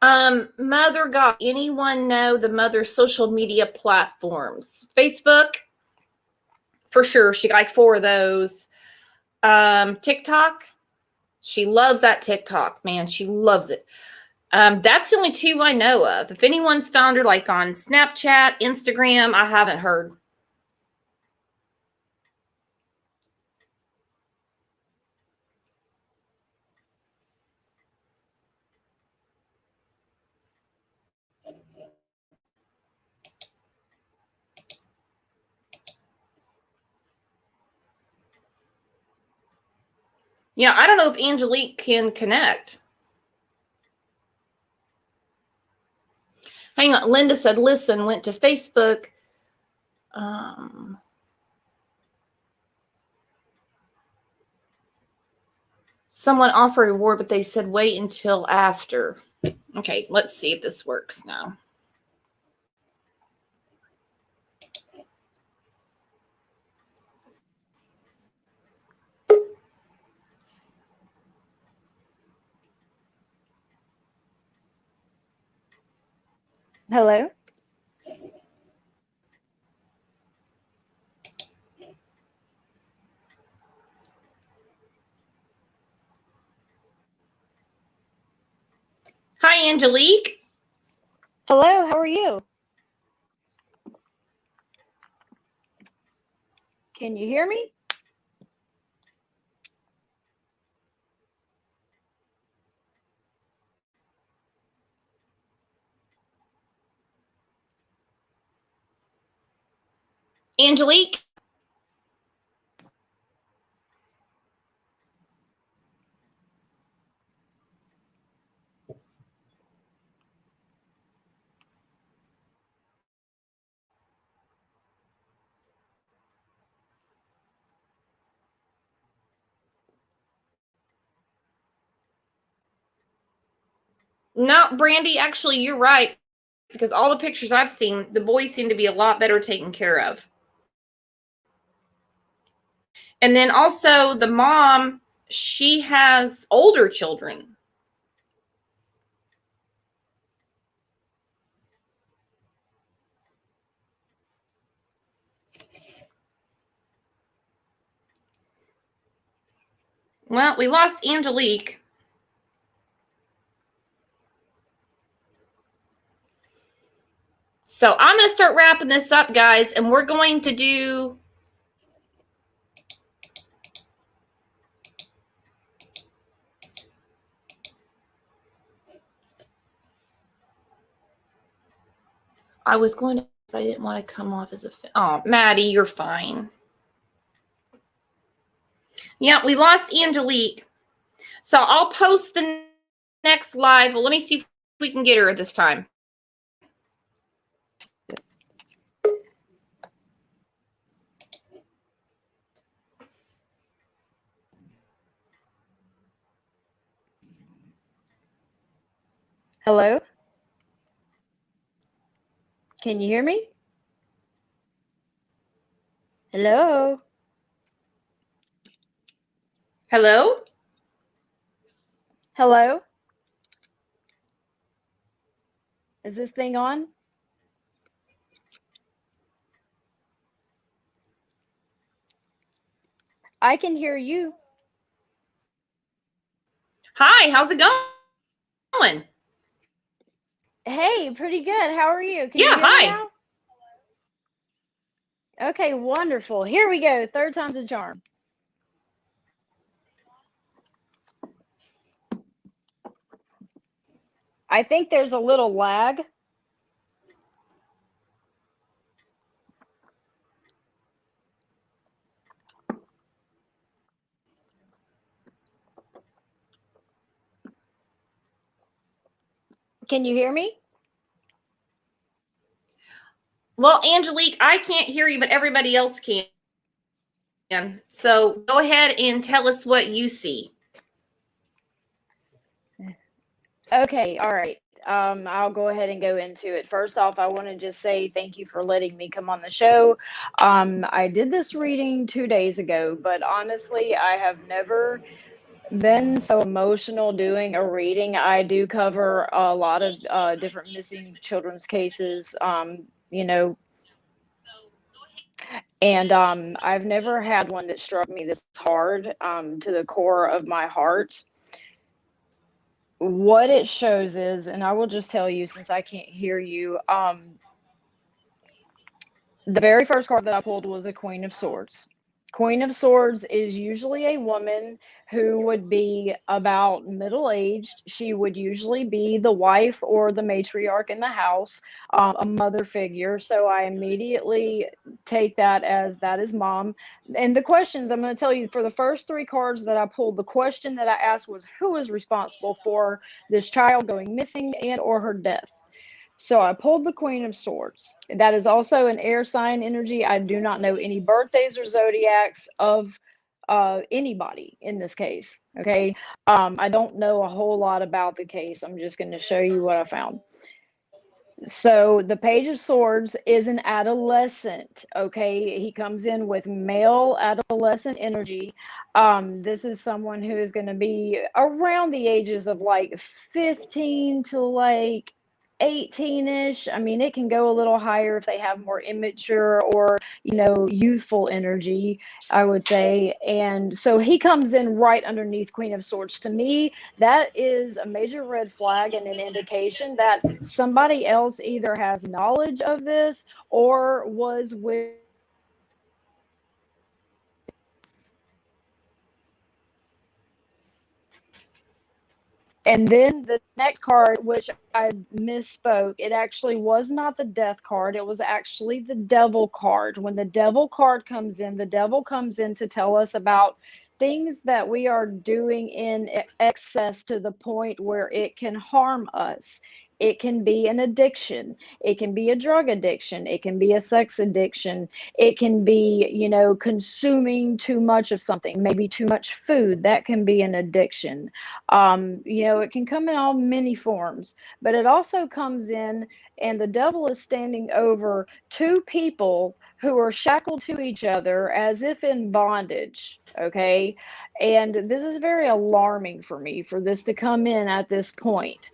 Mother got anyone know the mother's social media platforms? Facebook, for sure. She got like 4 of those. TikTok, she loves that TikTok, man. She loves it. That's the only 2 I know of. If anyone's found her like on Snapchat, Instagram, I haven't heard. Yeah, I don't know if Angelique can connect. Hang on. Linda said, listen, went to Facebook. Someone offered a reward, but they said wait until after. Okay, let's see if this works now. Hello? Hi, Angelique. Hello, how are you? Can you hear me? Angelique? No, Brandy, actually, you're right. Because all the pictures I've seen, the boys seem to be a lot better taken care of. And then also the mom, she has older children. Well, we lost Angelique. So I'm going to start wrapping this up, guys, and we're going to do I was going to, I didn't want to come off as a, oh, Maddie, you're fine. Yeah, we lost Angelique. So I'll post the next live. Well, let me see if we can get her this time. Hello? Can you hear me? Hello? Hello? Hello? Is this thing on? I can hear you. Hi, how's it going? Hey, pretty good. How are you? Can Yeah, you hear me hi. now? Okay, wonderful. Here we go. Third time's a charm. I think there's a little lag. Can you hear me? Well, Angelique, I can't hear you, but everybody else can. So go ahead and tell us what you see. Okay, all right. I'll go ahead and go into it. First off, I want to just say thank you for letting me come on the show. I did this reading 2 days ago, but honestly, I have never been so emotional doing a reading. I do cover a lot of different missing children's cases, you know, and I've never had one that struck me this hard to the core of my heart. What it shows is, and I will just tell you since I can't hear you, the very first card that I pulled was a Queen of Swords. Queen of Swords is usually a woman who would be about middle aged. She would usually be the wife or the matriarch in the house, a mother figure. So I immediately take that is mom. And the questions I'm going to tell you for the first three cards that I pulled, the question that I asked was who is responsible for this child going missing and or her death? So I pulled the Queen of Swords. That is also an air sign energy. I do not know any birthdays or zodiacs of anybody in this case. Okay. I don't know a whole lot about the case. I'm just going to show you what I found. So the Page of Swords is an adolescent. Okay. He comes in with male adolescent energy. This is someone who is going to be around the ages of like 15 to like 18-ish. I mean, it can go a little higher if they have more immature or, youthful energy, I would say. And so he comes in right underneath Queen of Swords. To me, that is a major red flag and an indication that somebody else either has knowledge of this or was with. And then the next card, which I misspoke, it actually was not the death card. It was actually the devil card. When the devil card comes in, the devil comes in to tell us about things that we are doing in excess to the point where it can harm us. It can be an addiction. It can be a drug addiction. It can be a sex addiction. It can be, consuming too much of something, maybe too much food. That can be an addiction. It can come in all many forms, but it also comes in, and the devil is standing over two people who are shackled to each other as if in bondage. Okay. And this is very alarming for me for this to come in at this point.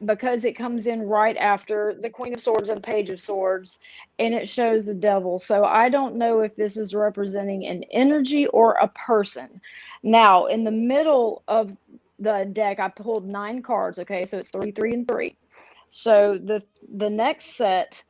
Because it comes in right after the Queen of Swords and the Page of Swords, and it shows the devil. So I don't know if this is representing an energy or a person. Now, in the middle of the deck, I pulled 9 cards. Okay, so it's 3, 3, and 3. So the next set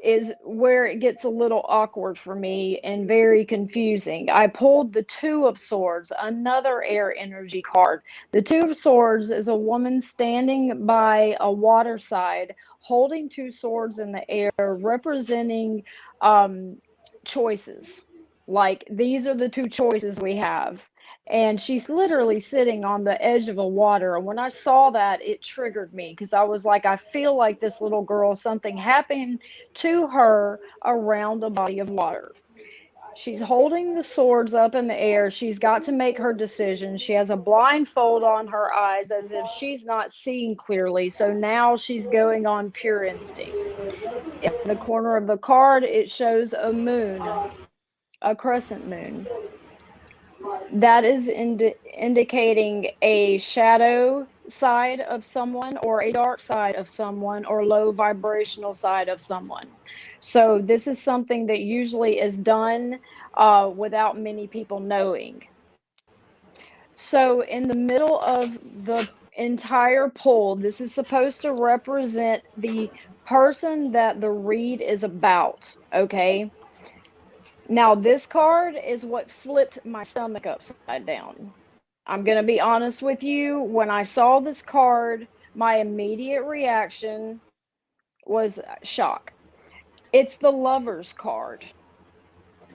is where it gets a little awkward for me and very confusing. I pulled the Two of Swords, another air energy card. The Two of Swords is a woman standing by a water side, holding 2 swords in the air, representing choices. Like, these are the 2 choices we have. And she's literally sitting on the edge of a water. And when I saw that, it triggered me because I was like, I feel like this little girl, something happened to her around a body of water. She's holding the swords up in the air. She's got to make her decision. She has a blindfold on her eyes as if she's not seeing clearly. So now she's going on pure instinct. In the corner of the card, it shows a moon, a crescent moon. That is indicating a shadow side of someone, or a dark side of someone, or low vibrational side of someone. So this is something that usually is done without many people knowing. So in the middle of the entire pull, this is supposed to represent the person that the read is about, okay? Now, this card is what flipped my stomach upside down. I'm going to be honest with you. When I saw this card, my immediate reaction was shock. It's the Lover's card.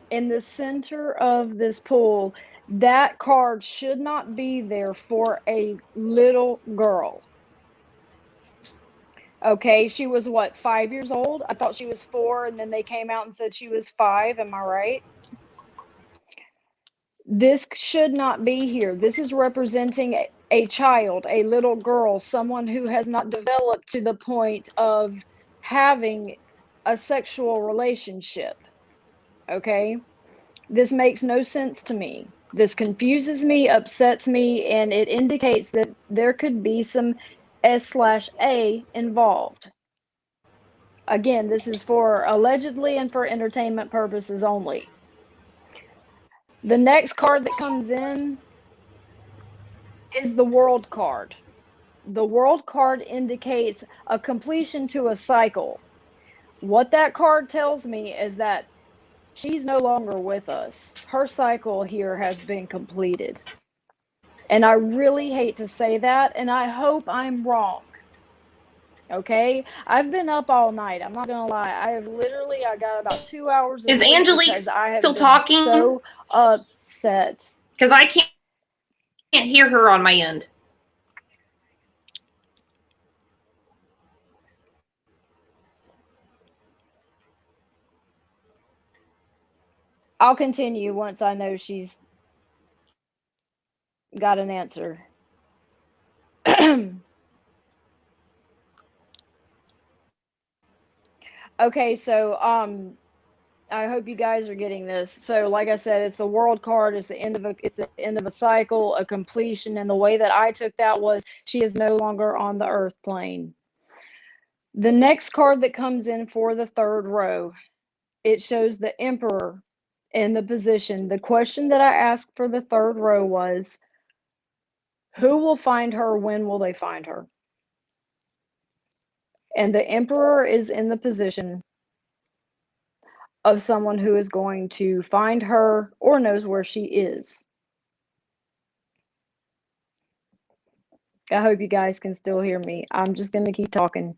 In the center of this pool, that card should not be there for a little girl. Okay, she was what, 5 years old? I thought she was 4, and then they came out and said she was 5. Am I right? This should not be here. This is representing a child, a little girl, someone who has not developed to the point of having a sexual relationship. Okay? This makes no sense to me. This confuses me, upsets me, and it indicates that there could be some S/A involved. Again, this is for allegedly and for entertainment purposes only. The next card that comes in is the World card. The World card indicates a completion to a cycle. What that card tells me is that she's no longer with us. Her cycle here has been completed. And I really hate to say that, and I hope I'm wrong. Okay? I've been up all night. I'm not going to lie. I got about 2 hours of Is sleep Angelique because I have still been talking? so upset. Because I can't hear her on my end. I'll continue once I know she's got an answer. Okay, so I hope you guys are getting this. So like I said, it's the World card, it's the end of a cycle, a completion, and the way that I took that was she is no longer on the earth plane. The next card that comes in for the 3rd row, it shows the Emperor in the position. The question that I asked for the 3rd row was, who will find her? When will they find her? And the Emperor is in the position of someone who is going to find her or knows where she is. I hope you guys can still hear me. I'm just going to keep talking.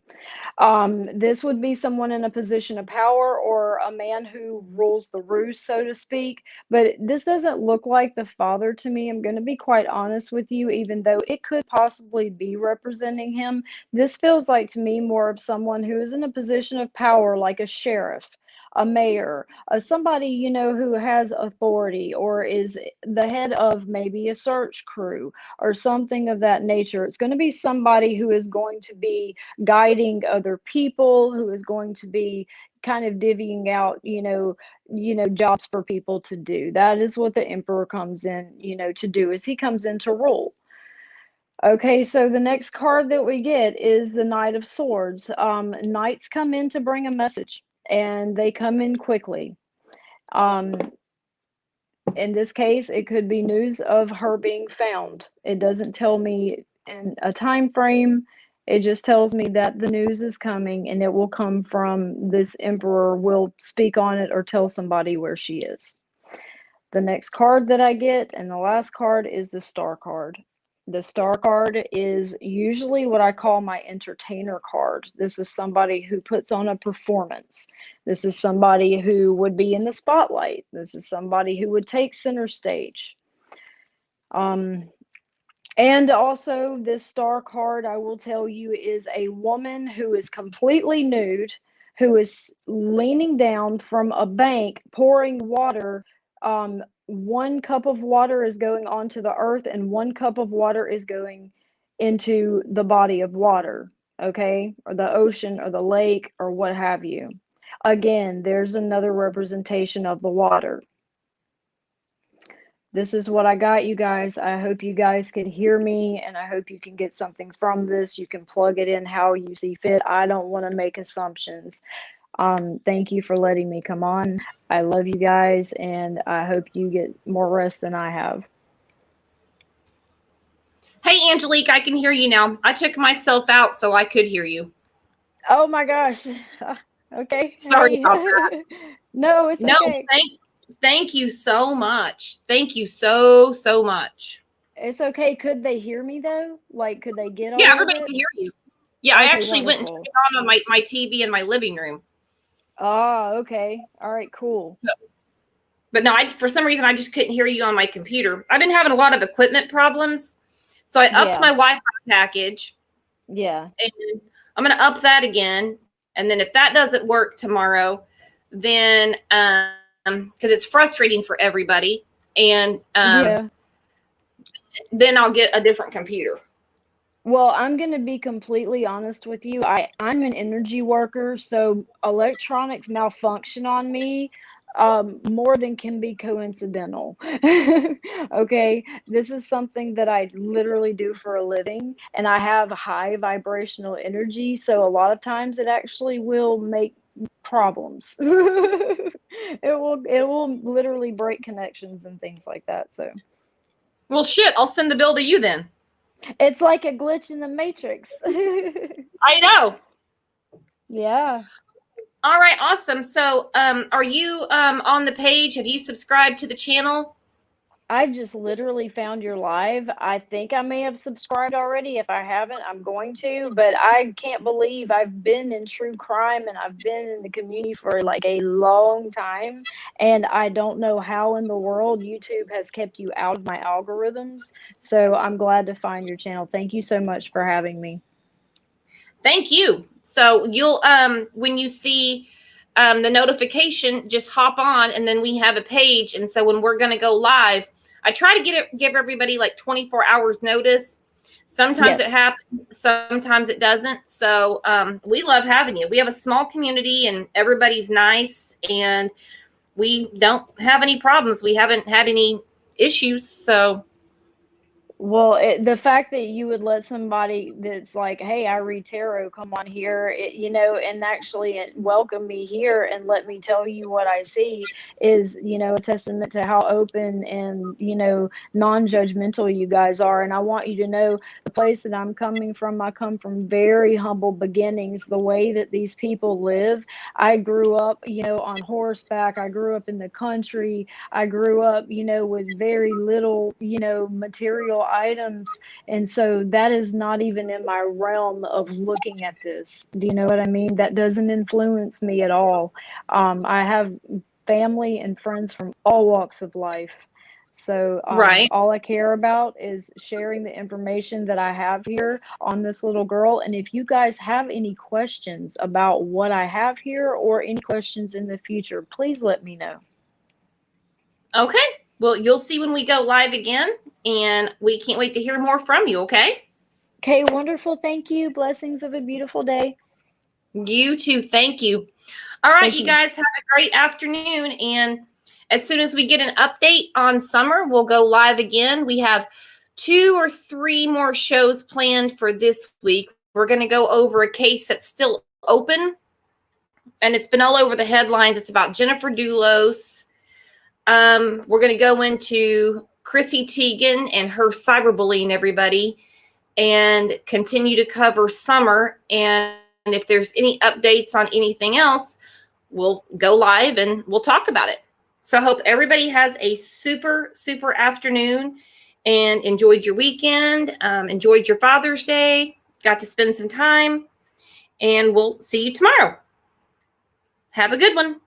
This would be someone in a position of power or a man who rules the roost, so to speak. But this doesn't look like the father to me. I'm going to be quite honest with you, even though it could possibly be representing him. This feels like to me more of someone who is in a position of power, like a sheriff, a mayor, somebody, who has authority or is the head of maybe a search crew or something of that nature. It's going to be somebody who is going to be guiding other people, who is going to be kind of divvying out, jobs for people to do. That is what the emperor comes in, to do, is he comes in to rule. Okay, so the next card that we get is the Knight of Swords. Knights come in to bring a message, and they come in quickly. Um, in this case, it could be news of her being found. It doesn't tell me in a time frame. It just tells me that the news is coming, and it will come from this emperor will speak on it or tell somebody where she is. The next card that I get, and the last card, is the Star card. The Star card is usually what I call my entertainer card. This is somebody who puts on a performance. This is somebody who would be in the spotlight. This is somebody who would take center stage. And also, this Star card, I will tell you, is a woman who is completely nude, who is leaning down from a bank, pouring water. One cup of water is going onto the earth, and one cup of water is going into the body of water, okay, or the ocean or the lake or what have you. Again, there's another representation of the water. This is what I got, you guys. I hope you guys can hear me, and I hope you can get something from this. You can plug it in how you see fit. I don't want to make assumptions. Thank you for letting me come on. I love you guys, and I hope you get more rest than I have. Hey, Angelique, I can hear you now. I took myself out so I could hear you. Oh my gosh. Okay. Sorry Hey. about that. No, it's No, okay. thank you so much. Thank you so much. It's okay. Could they hear me though? Like, could they get Yeah, all of everybody it? can hear you. Yeah, I Okay, actually went and turned wonderful. it on my TV in my living room. Oh, okay. All right, cool. But no, for some reason I just couldn't hear you on my computer. I've been having a lot of equipment problems, so I upped Yeah. my Wi-Fi package. Yeah. And I'm going to up that again, and then if that doesn't work tomorrow, then because it's frustrating for everybody, and Yeah. then I'll get a different computer. Well, I'm going to be completely honest with you. I'm an energy worker, so electronics malfunction on me more than can be coincidental. Okay, this is something that I literally do for a living, and I have high vibrational energy, so a lot of times it actually will make problems. It will literally break connections and things like that. So Well, shit, I'll send the bill to you then. it's like a glitch in the matrix. I know. Yeah. All right, awesome. So, are you on the page? Have you subscribed to the channel? I just literally found your live. I think I may have subscribed already. If I haven't, I'm going to. But I can't believe I've been in true crime and I've been in the community for like a long time. And I don't know how in the world YouTube has kept you out of my algorithms. So I'm glad to find your channel. Thank you so much for having me. Thank you. So you'll when you see the notification, just hop on, and then we have a page. And so when we're going to go live, I try to give everybody like 24 hours notice. Sometimes Yes. it happens, sometimes it doesn't. So we love having you. We have a small community, and everybody's nice, and we don't have any problems. We haven't had any issues. So. Well, the fact that you would let somebody that's like, hey, I read tarot, come on here, and actually welcome me here and let me tell you what I see is, a testament to how open and, non-judgmental you guys are. And I want you to know the place that I'm coming from, I come from very humble beginnings. The way that these people live, I grew up, on horseback. I grew up in the country. I grew up, with very little, material items. And so that is not even in my realm of looking at this. Do you know what I mean? That doesn't influence me at all. I have family and friends from all walks of life. So Right. all I care about is sharing the information that I have here on this little girl. And if you guys have any questions about what I have here or any questions in the future, please let me know. Okay. Well, you'll see when we go live again, and we can't wait to hear more from you, okay? Okay, wonderful. Thank you. Blessings of a beautiful day. You too. Thank you. All right, Thank you you. guys have a great afternoon. And as soon as we get an update on summer, we'll go live again. We have 2 or 3 more shows planned for this week. We're going to go over a case that's still open, and it's been all over the headlines. It's about Jennifer Dulos. We're going to go into Chrissy Teigen and her cyberbullying everybody, and continue to cover summer. And if there's any updates on anything else, we'll go live and we'll talk about it. So I hope everybody has a super, super afternoon and enjoyed your weekend, enjoyed your Father's Day, got to spend some time, and we'll see you tomorrow. Have a good one.